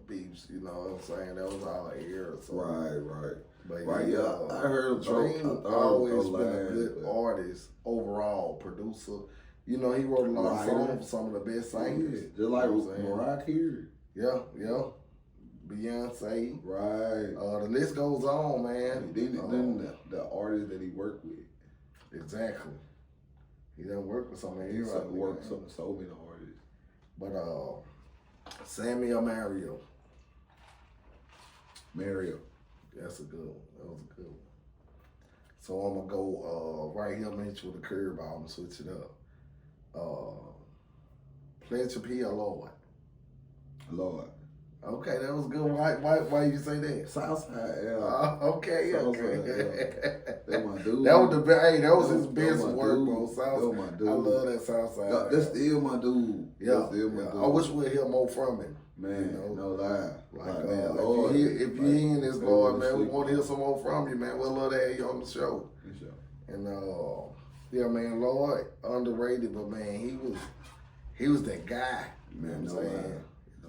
beefs. You know what I'm saying? That was all I hear. So. Right. But Right, yeah. I heard him Dream talk. I thought always he was been a lying, good but- artist overall, producer. You know, he wrote a lot of Lighter. songs for some of the best singers. Yeah, just like You know what I'm saying? Mariah Carey. Yeah. Beyonce. Right. The list goes on, man. Then the artists that he worked with. Exactly. He done work with some of He everybody. worked with so many artists. But Sammy or Mario. Mario. That's a good one. That was a good one. So I'm gonna go right here. I'm gonna hit you with a curveball. I'm gonna switch it up. Pledge of P or Lord? Lord. Okay, that was good. Why you say that? Southside, yeah. Okay. That's my dude. That was the hey, that was his best my work, dude. bro. That was my dude. I love that Southside. That's still my dude. Yeah, That's still my dude. I wish we'd hear more from him. Man, you know? no lie. Like, man, Lord, if you in this, Lord, man, we sleep. want to hear some more from you, man. We'd love to have you on the show. For sure. And yeah, man, Lord, underrated, but man, he was that guy. You know Man, what no I'm saying? lie.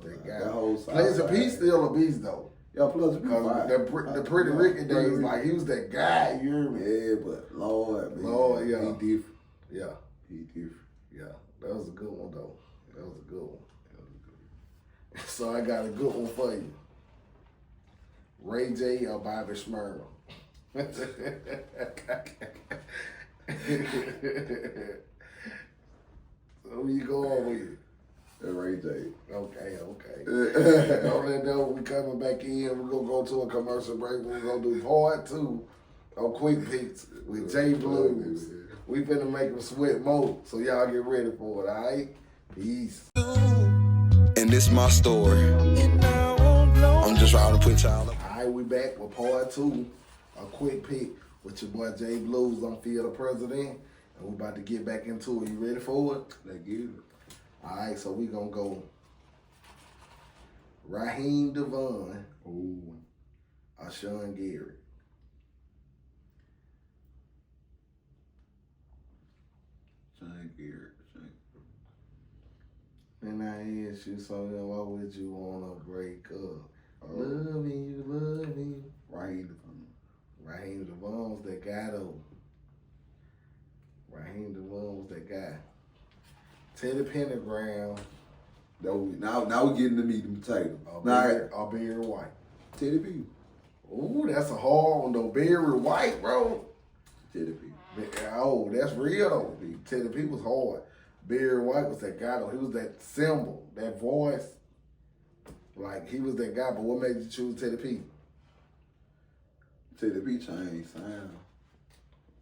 That guy. That whole Pledge of Peace still a beast though. Yeah, plus Because the Pretty Ricky days, like he was that guy, you hear me? Yeah, but Lord, man. Lord, yeah. He different. Yeah, He different. yeah. That was a good one though. That was a good one. So I got a good one for you. Ray J or Bobby Shmurda? So who you going with? Ray J. Okay. On that note, we coming back in. We're going to go to a commercial break. We're going to do part 2 of Quick Picks with JBluez. We finna make them sweat more, so y'all get ready for it, all right? Peace. And this my story. I'm just trying to put y'all up. All right, we back with part 2 of Quick Pick with your boy JBluez on Field of President. And we about to get back into it. You ready for it? Let's get it. All right, so we gonna go Raheem Devon or Sean Gary. Sean Gary. And I ask you something, why would you wanna break up? Loving you. Raheem Devon. Raheem Devon was that guy though. Raheem Devon was that guy. Teddy Pendergram. Now we getting the meat and potato. Or Barry White. Teddy P. Ooh, that's a hard one though. Barry White, bro. Teddy P. Oh, that's real though. Teddy P was hard. Barry White was that guy though. He was that symbol, that voice. Like he was that guy. But what made you choose Teddy P? Teddy P changed sound.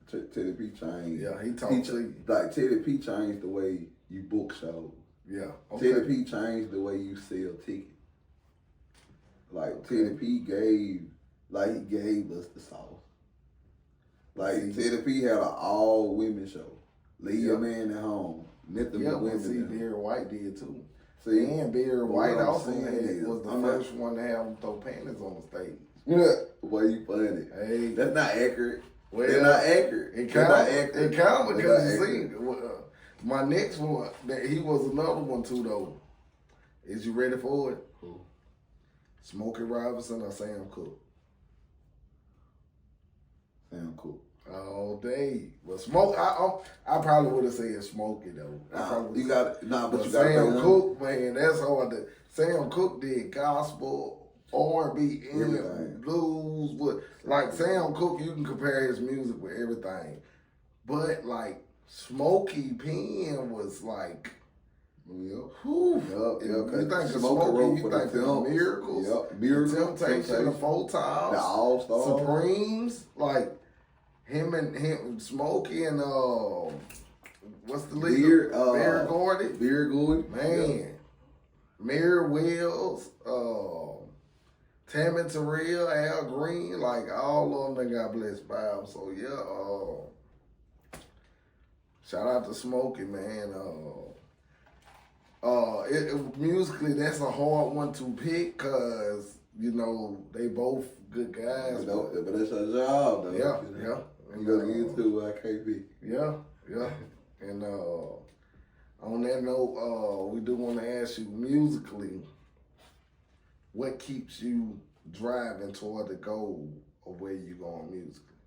Teddy P changed. Yeah, he talked to you. Like Teddy P changed the way you book shows. Yeah. Okay. Teddy P changed the way you sell tickets. Like Teddy P gave us the sauce. Like Teddy P had an all women show. Leave your man at home. Nothing but women. See, Barry White did too. See, and Barry White what I'm also saying was the I'm first one to have him throw panties on the stage. Why you funny? Hey, That's not accurate. well, They're not accurate. It They're count. not accurate. It count They're because not you see, my next one, that he was another one too though. Is you ready for it? Who? Smokey Robinson or Sam Cooke? Sam Cooke. All day. But Smoke, I probably would have said Smokey though. But you But got Sam Cooke, man, that's hard to. Sam Cooke did gospel, R&B, Everything. and blues. But like Sam Cooke, you can compare his music with everything. But like Smokey Penn was like, whew. Yup. You think of Smokey Smokey, wrote you for the think of Temps. Miracles, Yup. Miracles, Temptation, the Four Times, the All Stars, Supremes, like him, Smokey, and what's the lead? Beard Gordy. Beard Gordy. Man, Mary Wells, Tammy Terrell, Al Green, like all of them, they got blessed by him. So yeah, shout out to Smokey, man. Musically, that's a hard one to pick because you know they both good guys. But that's your job, though. Yeah. You gotta get into it. I can't be. Yeah. And on that note, we do want to ask you musically, what keeps you driving toward the goal of where you going musically?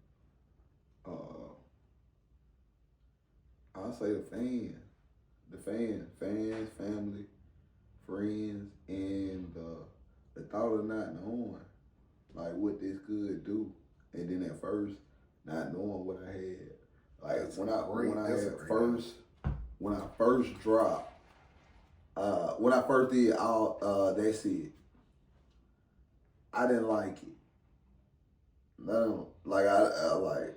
I'll say the fan. the fans, family, friends, and the thought of not knowing like what this could do, and then at first not knowing what I had. Like That's when great. I That's had a great first when I first dropped, when I first did all that's it. I didn't like it. No, like I like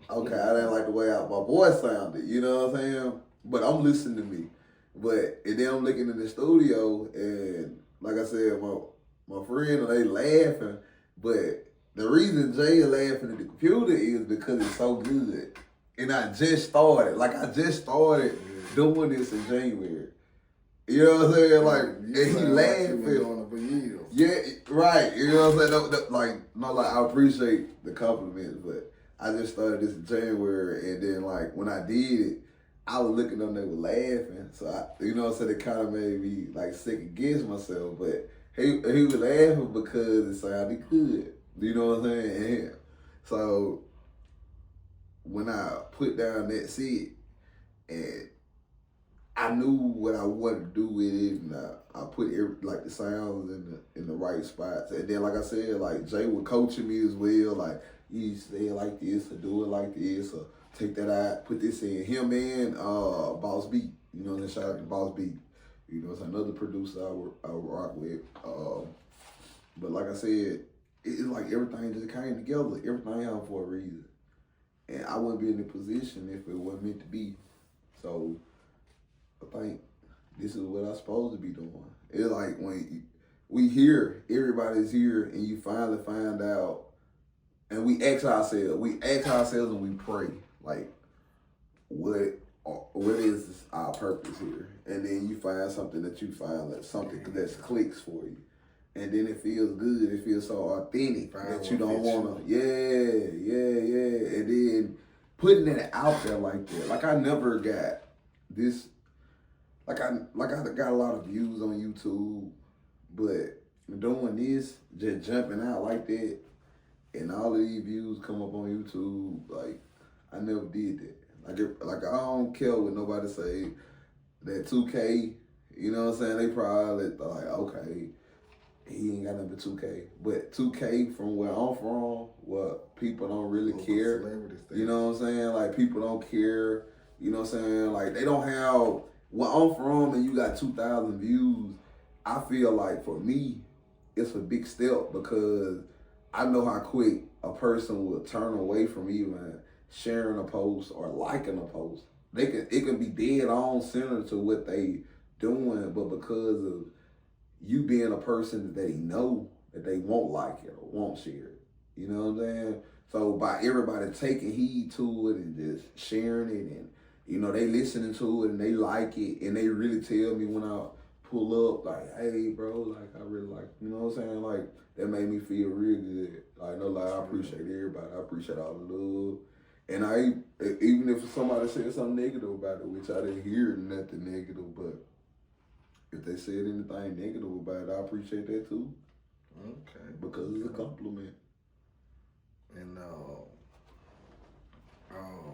okay, I didn't like the way my voice sounded. You know what I'm saying? But I'm listening to me. But and then I'm looking in the studio and like I said, my friend they laughing. But the reason Jay is laughing at the computer is because it's so good. And I just started. Like I just started doing this in January. You know what I'm saying? Like, and he Like you laughing. been doing it for years. Yeah, right. You know what I'm saying? Like I appreciate the compliments, but I just started this in January, and then like when I did it, I was looking at them, they were laughing. So you know what I'm saying? It kind of made me like second guess myself, but he was laughing because it sounded good. You know what I'm saying? And so when I put down that set, and I knew what I wanted to do with it, and I put like the sounds in the right spots. And then, like I said, like Jay was coaching me as well. Like you say it like this, or do it like this, or take that out, put this in. Him and Boss Beat, you know, and shout out to Boss Beat. You know, it's another producer I rock with. But like I said, it's like everything just came together. Everything happened for a reason, and I wouldn't be in the position if it wasn't meant to be. So I think this is what I'm supposed to be doing. It's like when we here, everybody's here, and you finally find out, and we ask ourselves and we pray, like, what is our purpose here? And then you find something that you find that something that clicks for you. And then it feels good. It feels so authentic that you don't want to, yeah. And then putting it out there like that. Like I never got this. Like I got a lot of views on YouTube, but doing this, just jumping out like that, and all of these views come up on YouTube, like I never did that. Like I don't care what nobody say. That 2K, you know what I'm saying? They probably like, okay, he ain't got nothing but 2K. But 2K from where I'm from, what people don't really care. You know what I'm saying? Like people don't care. You know what I'm saying? Like they don't have. Where I'm from and you got 2,000 views, I feel like for me, it's a big step because I know how quick a person will turn away from even sharing a post or liking a post. It can be dead on center to what they doing, but because of you being a person that they know that they won't like it or won't share it. You know what I'm saying? So by everybody taking heed to it and just sharing it and you know, they listening to it and they like it and they really tell me when I pull up, like, hey, bro, like, I really like, you know what I'm saying? Like, that made me feel real good. Like, no lie, I appreciate everybody. I appreciate all the love. And even if somebody said something negative about it, which I didn't hear nothing negative, but if they said anything negative about it, I appreciate that too. Okay. Because it's a compliment. And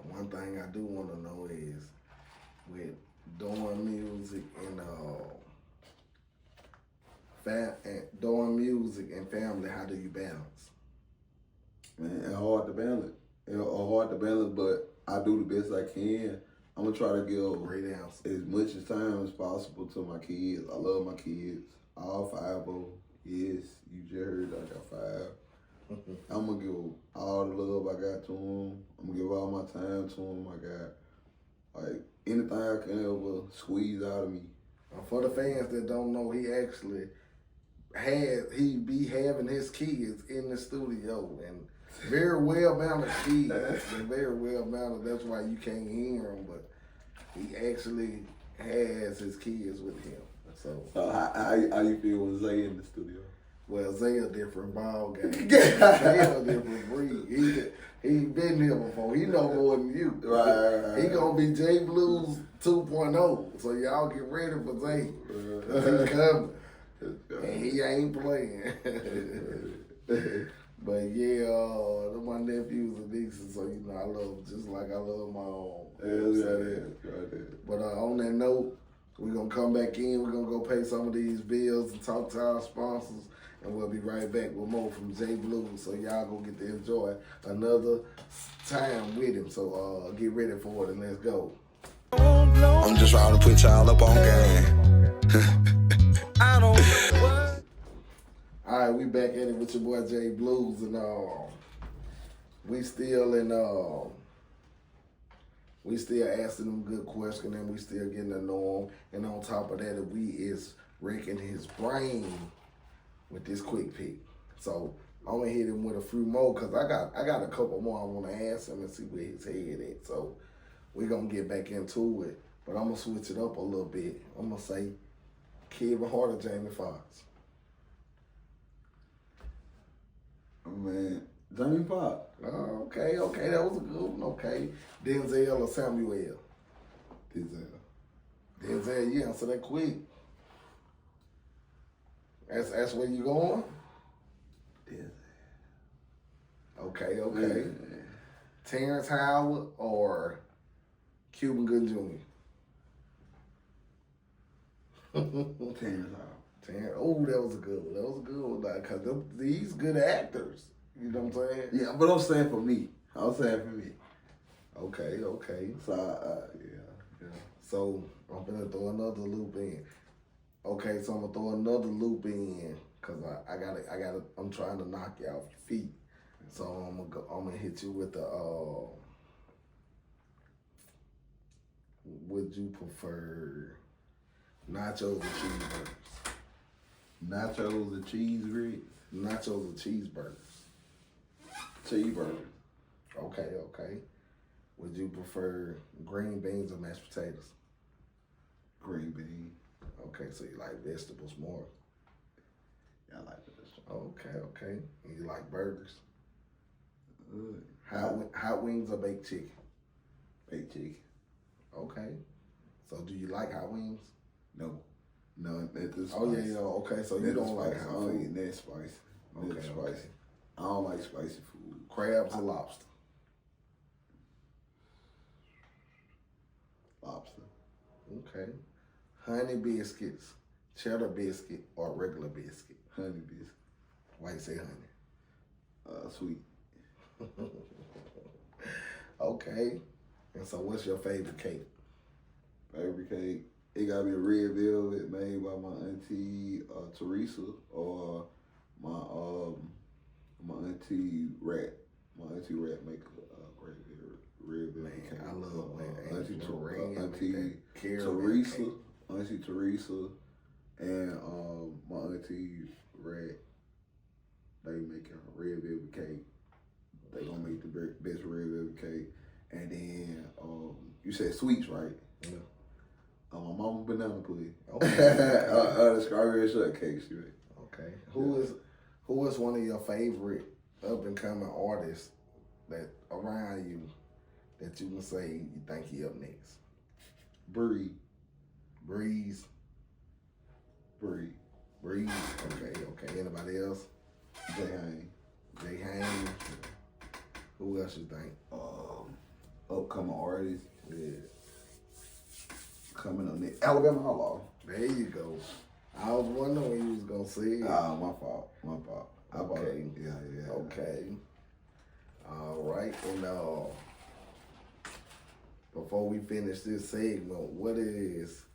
one thing I do want to know is with doing music and doing music and family, how do you balance? Man, it's hard to balance. But I do the best I can. I'm gonna try to give Great answer. as much as time as possible to my kids. I love my kids, all 5 of them. Yes, you just heard I got 5. I'm gonna give all the love I got to them. I'm gonna give all my time to them. I got like anything I can ever squeeze out of me. For the fans that don't know, he be having his kids in the studio and very well mannered kids. They're very well mannered. That's why you can't hear him, but he actually has his kids with him. So How you feel when Zay in the studio? Well, Zay a different ball game. Zay a different breed. He been here before. He know more than you. Right. He gonna be JBluez 2.0. So y'all get ready for Zay. He's coming. And he ain't playing. But yeah, my nephews and nieces, so you know I love just like I love my own. But on that note, we're gonna come back in. We're gonna go pay some of these bills and talk to our sponsors, and we'll be right back with more from JBluez. So y'all go get to enjoy another time with him. So get ready for it and let's go. I'm just trying to put y'all up on game. I don't know what. All right, we back at it with your boy JBluez, and we still we still asking them good questions, and we still getting to know him. And on top of that, we is wrecking his brain with this quick pick. So I'm gonna hit him with a few more because I got a couple more I want to ask him and see where his head at. So we're gonna get back into it, but I'm gonna switch it up a little bit. I'm gonna say Kevin Hart or Jamie Foxx. Oh, man, Jamie Foxx. Okay, that was a good one. Okay, Denzel or Samuel? Denzel, you answer that quick. That's where you going? Okay. Yeah. Terrence Howard or Cuban Good Jr.? Terrence Howard. Oh, that was a good one. Like, cause these good actors. You know what I'm saying? Yeah, but I'm saying for me. Okay. So, yeah. So I'm gonna throw another loop in. Okay, so I'm gonna throw another loop in because I'm trying to knock you off your feet. So I'm gonna hit you with the would you prefer nachos or cheeseburgers? Nachos and cheese grits. Nachos or cheeseburgers? Cheeseburger. Okay. Would you prefer green beans or mashed potatoes? Green bean. Okay, so you like vegetables more. Yeah, I like vegetables. Okay. And you like burgers? Good. Hot wings or baked chicken? Baked chicken. Okay. So do you like hot wings? No, that's the spice. Oh yeah. Okay, so you don't like hot I don't food. eat that spicy. That's Okay. spicy. I don't like spicy food. Crabs or lobster? Lobster. Okay. Honey biscuits, cheddar biscuit, or regular biscuit? Honey biscuit. Why you say honey? Sweet. Okay. And so what's your favorite cake? Favorite cake. It gotta be a red velvet made by my auntie Teresa or my auntie Rat. My auntie Rat make a great red velvet cake. I love when Auntie Teresa. Auntie Teresa and my auntie Rat. They make a red velvet cake. They gonna make the best red velvet cake. And then you said sweets, right? Yeah. My mama banana pudding. Okay. The strawberry shortcake. Okay. Who is one of your favorite up and coming artists that around you that you can say you think he up next? Breeze. Breeze. Okay. Anybody else? Jay Haynes. Who else you think? Upcoming artists. Yeah. Coming on it. Alabama Outlaw. There you go. I was wondering when you was gonna say it. My fault. Okay. Yeah. Okay. All right. And before we finish this segment, what is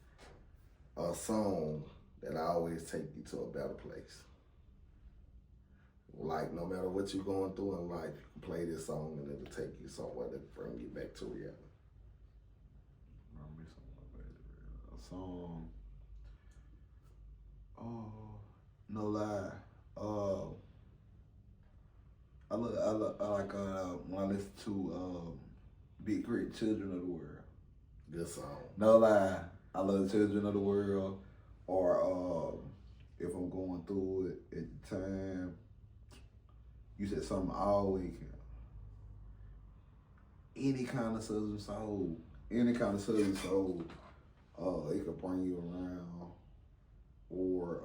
a song that always take you to a better place? Like no matter what you're going through in life, you can play this song and it'll take you somewhere that bring you back to reality. A song. Oh, no lie. I like when I listen to Big Crit, Children of the World. Good song. No lie, I love Children of the World. Or if I'm going through it at the time, you said something I always can. Any kind of Southern soul, it could bring you around. Or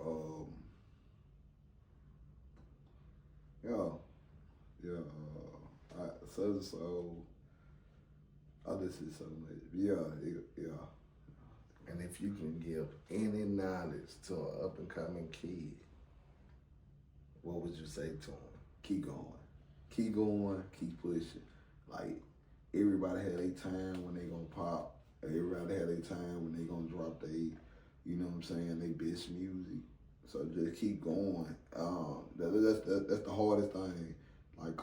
Southern Soul. I listen to so much. Yeah. And if you can give any knowledge to an up and coming kid, what would you say to him? Keep going. Keep going. Keep pushing. Like, everybody had a time when they gonna pop. Everybody had a time when they gonna drop they, you know what I'm saying, they best music. So just keep going. That's the hardest thing. Like,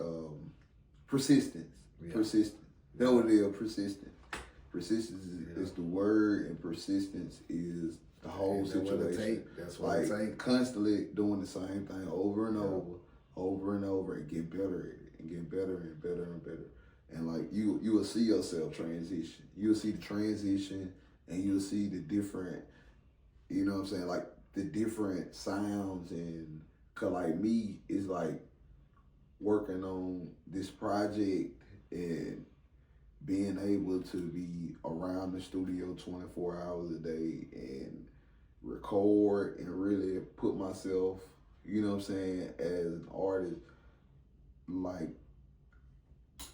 persistence. Yeah. Persistence. That's what it is, persistence. Persistence is the word, and persistence is the whole situation. That's what it takes. Constantly doing the same thing over and over and over, and get better at it, and get better and better and better. And like you will see yourself transition. You'll see the transition, and you'll see the different, you know what I'm saying, like the different sounds. And cause like me, it's like working on this project and being able to be around the studio 24 hours a day and record and really put myself, you know what I'm saying, as an artist. Like,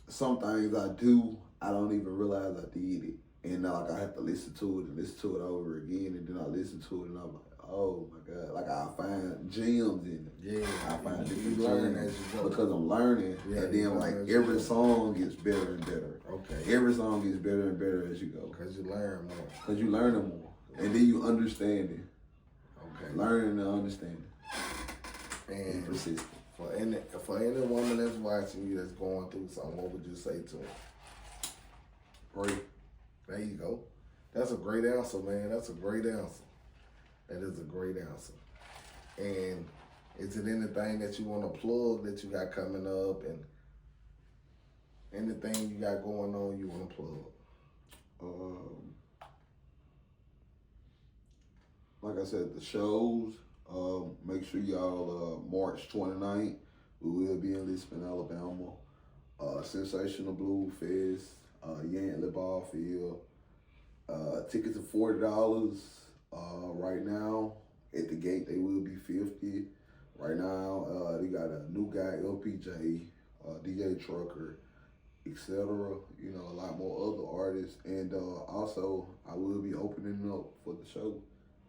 some things I do, I don't even realize I did it. And like I have to listen to it and listen to it over again, and then I listen to it and I'm like, oh my God. Like, I find gems in it. Yeah. I find you different learn gems as you go. because I'm learning. Yeah, and you then like learn as you every go. song gets better and better. Okay. Every song gets better and better as you go. Because you learn more. Because you learn it more. And then you understand it. Okay. Learning and understanding. And persistent. for any woman that's watching you that's going through something, what would you say to her? Pray. There you go. That's a great answer, man. That's a great answer. That is a great answer. And is it anything that you want to plug that you got coming up, and anything you got going on you want to plug? Like I said, the shows, make sure y'all, March 29th, we will be in Lisbon, Alabama. Sensational Blues Fest, Yantley Ball Field. Tickets are $40 right now. At the gate, they will be $50. Right now, they got a new guy, LPJ, DJ Trucker, etc. You know, a lot more other artists. And also, I will be opening up for the show.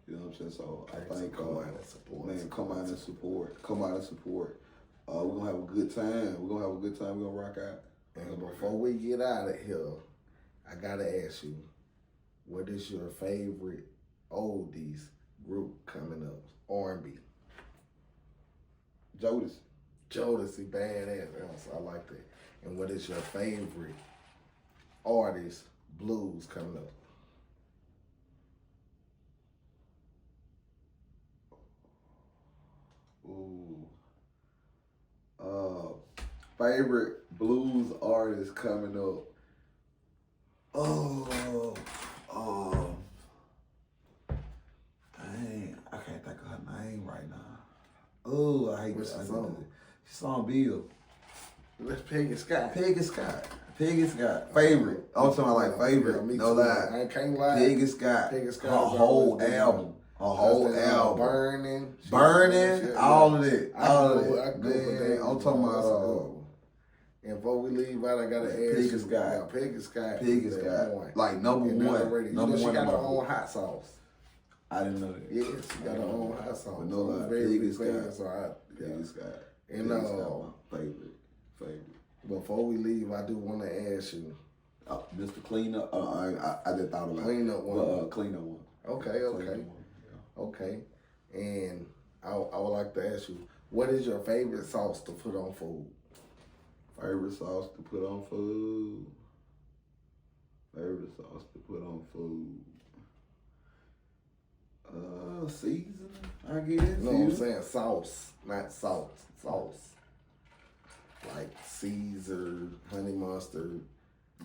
You know what I'm saying? So I think, come out and support. man, come out and support. Come out and support. We're going to have a good time. We're going to have a good time. We're going to rock out. And before we get out of here, I got to ask you, what is your favorite oldies group coming up? R&B. Jodeci, badass answer. I like that. And what is your favorite artist blues coming up? Ooh. Favorite blues artist coming up. Dang, I can't think of her name right now. Oh, I hate What's that. the song? She's on Bill. Let's Peggy Scott. Peggy Scott. Favorite. I'm talking about like favorite. Yeah, me no too. lie. I can't lie. Peggy Scott. Peggy Scott Her is whole always good. album. Her whole album. Burning. Burning. All of it. All of it. I go with Man, that. I'm talking That's a good about one. And before we leave out, I gotta ask Peggy you. Scott. Yeah, Peggy Scott. Peggy is that Scott. one. Like number And one. underrated. You Number know she one. got in her my own book. hot sauce. I didn't know that. Yeah, she got her own hot sauce. But no lie, I'm very Peggy big fan, Scott. so yeah. Peggy Scott. And Peggy Scott, my favorite. before we leave, I do want to ask you. Mr. Cleanup. I just thought about Cleanup one. Cleanup one. Okay. Cleanup one, yeah. Okay. And I would like to ask you, what is your favorite sauce to put on food? Favorite sauce to put on food. Favorite sauce to put on food. Season, I guess. No, I'm saying sauce, not salt. Sauce. Like Caesar, honey mustard,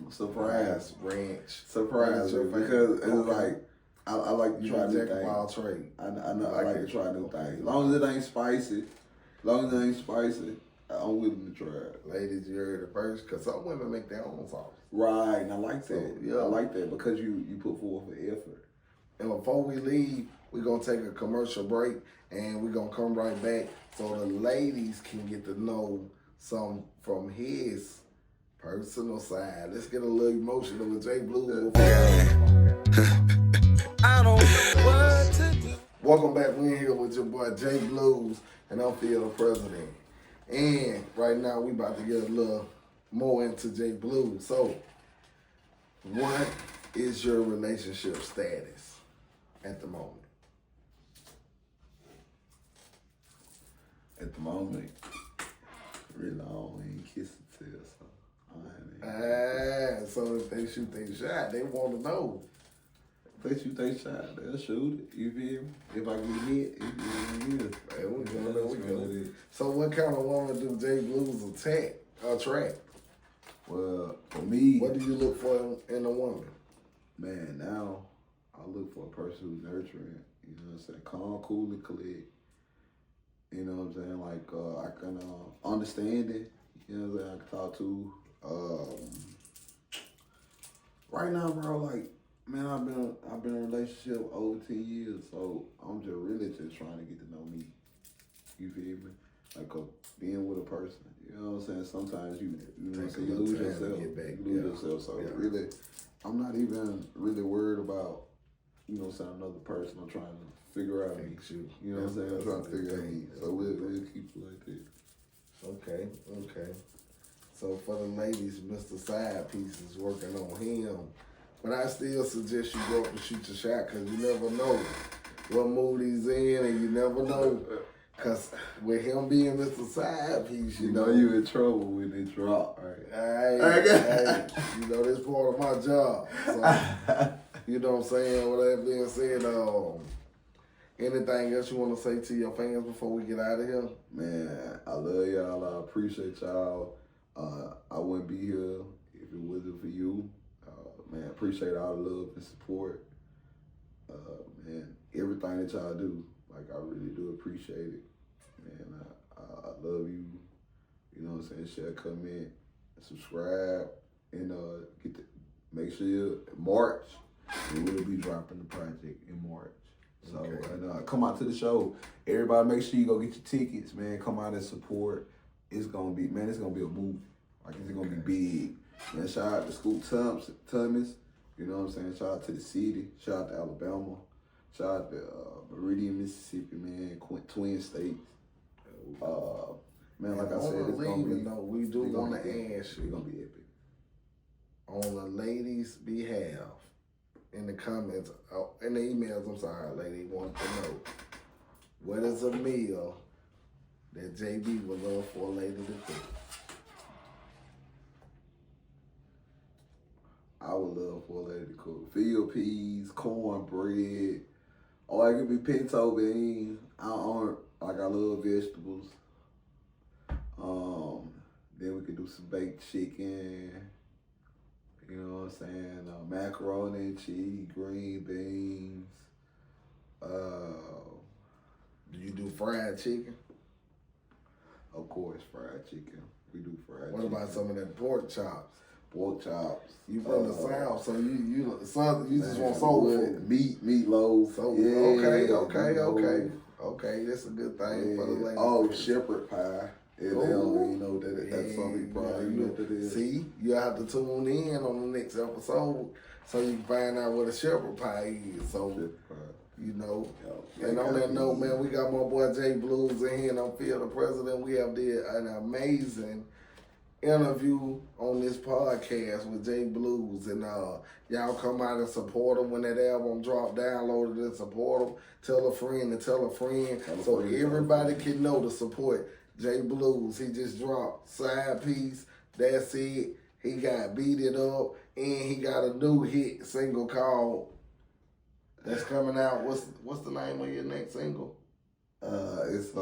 Surprise. ranch. Surprise, What is your because favorite? it's Okay. like, I like to You try new jack of all things. trade. I like to try new things. As long as it ain't spicy, I'm willing to try it. Ladies, you heard it first, because some women make their own sauce. Right, and I like that. So, yeah. I like that because you put forth the effort. And before we leave, we're going to take a commercial break, and we're going to come right back so the ladies can get to know some from his Personal side. Let's get a little emotional with JBluez. I don't know what to do. Welcome back. We in here with your boy JBluez, and I'm Phil the President. And right now we about to get a little more into JBluez. So, what is your relationship status at the moment? At the moment, really, I don't even kiss and tell, so So if they shoot their shot, they want to know. if they shoot they shot, they'll shoot it. You feel me? If I get hit, it is. Hey, we go. So what kind of woman do JBluez attract? Well, for me, What do you look for in a woman? man, now I look for a person who's nurturing. You know what I'm saying? Calm, cool, and collect. You know what I'm saying? Like I can understand it. You know what I'm saying? I can talk to. Right now, bro, like, man, I've been in a relationship over 10 years, so I'm just really just trying to get to know me. You feel me? Like being with a person. You know what I'm saying? Sometimes you know what I'm saying, you lose yourself. You lose yourself. So really, I'm not even really worried about, you know what I'm saying, another person. I'm trying to figure out me. You know what I'm saying? I'm trying to figure out me. So we'll keep it like that. Okay. So for the ladies, Mr. Side Piece is working on him. But I still suggest you go up and shoot your shot, because you never know what mood he's in, and you never know. Because with him being Mr. Side Piece, You know you in trouble when it drop, right? Hey, you know, this part of my job. So, you know what I'm saying? With that being said, anything else you want to say to your fans before we get out of here? Man, I love y'all. I appreciate y'all. I wouldn't be here if it wasn't for you. Man, appreciate all the love and support. Man, everything that y'all do, like, I really do appreciate it. Man, I love you. You know what I'm saying? Share, comment, subscribe, and make sure March, we will be dropping the project in March. So, and come out to the show. Everybody, make sure you go get your tickets, man. Come out and support. It's gonna be a movie. Like, it's gonna be big. Man, shout out to Scoop Thomas. You know what I'm saying? Shout out to the city. Shout out to Alabama. Shout out to Meridian, Mississippi, man. Twin States. Man, like I said, it's gonna be. We do want to ask you. It's gonna be epic. On the ladies' behalf, in the comments, in the emails, I'm sorry, lady, want to know, what is a meal that JB would love for a lady to cook? I would love for a lady to cook field peas, cornbread, or it could be pinto beans. I love vegetables. Then we could do some baked chicken. You know what I'm saying? Macaroni and cheese, green beans. Do you do fried chicken? Of course, fried chicken. We do fried What chicken. about some of that pork chops? Pork chops. You from the South, so you just want soul food. Meatloaf. Okay, that's a good thing for the ladies. Oh, shepherd pie. Yeah, they don't even know that's something probably know what that is. See, you have to tune in on the next episode so you can find out what a shepherd pie is. So, you know. And on that note, man, we got my boy JBluez in here, and I'm Phil the President. We have did an amazing interview on this podcast with JBluez, and y'all come out and support him when that album drop. Download it and support him. Tell a friend and tell a friend, so everybody can know to support JBluez. He just dropped Side Piece. That's it. He got Beat It Up, and he got a new hit single called that's coming out. What's the name of your next single? It's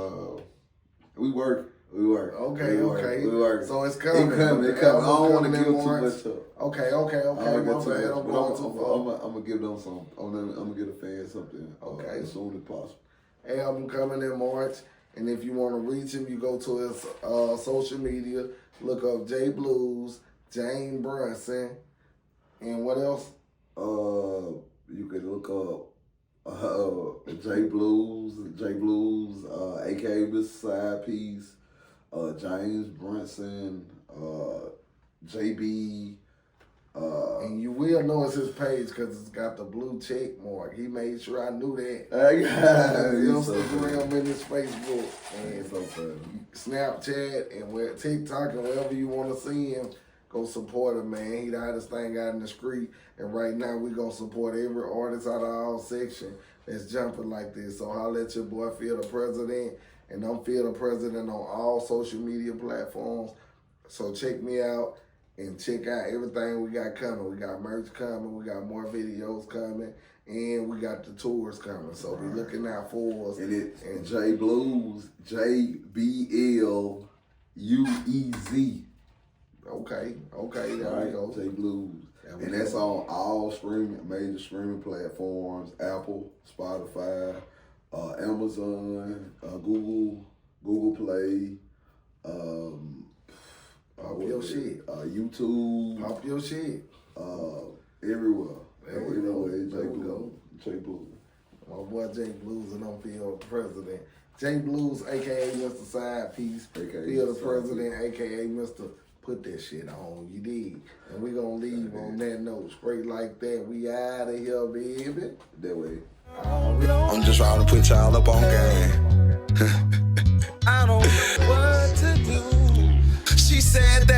We Work. Okay. We work. So it's coming. It coming. I don't want to give too much up. Okay. I'm gonna give them some. I'm gonna give the fans something. As soon as possible. Album coming in March, and if you want to reach him, you go to his social media. Look up JBluez, Jane Brunson, and what else? You can look up JBluez, aka Mr. Side Piece, James Brunson, JB. And you will know it's his page because it's got the blue check mark. He made sure I knew that. His Instagram and his Facebook and so funny. Snapchat and where TikTok and wherever you want to see him, go support him, man. He the hottest thing out in the street. And right now we gonna support every artist out of our section that's jumping like this. So holla at your boy, Feel the President, and I'm Feel the President on all social media platforms. So check me out. And check out everything we got coming. We got merch coming. We got more videos coming. And we got the tours coming. So be looking out for us. And it's JBluez, JBluez. Okay, there Right, we go. JBluez. And that's on all major streaming platforms: Apple, Spotify, Amazon, Google Play. Pop your shit. YouTube. Pop your shit. Everywhere. There we go. There we go. JBluez. My boy JBluez and I'm Feel the President. JBluez, a.k.a. Mr. Side Piece. AKA Feel the Mr. President, a.k.a. Mr. Put that shit on, you dig? And we gonna leave on that note. Straight like that. We out of here, baby. That way. I'm just trying to put y'all up on game. I don't know what to do. She said that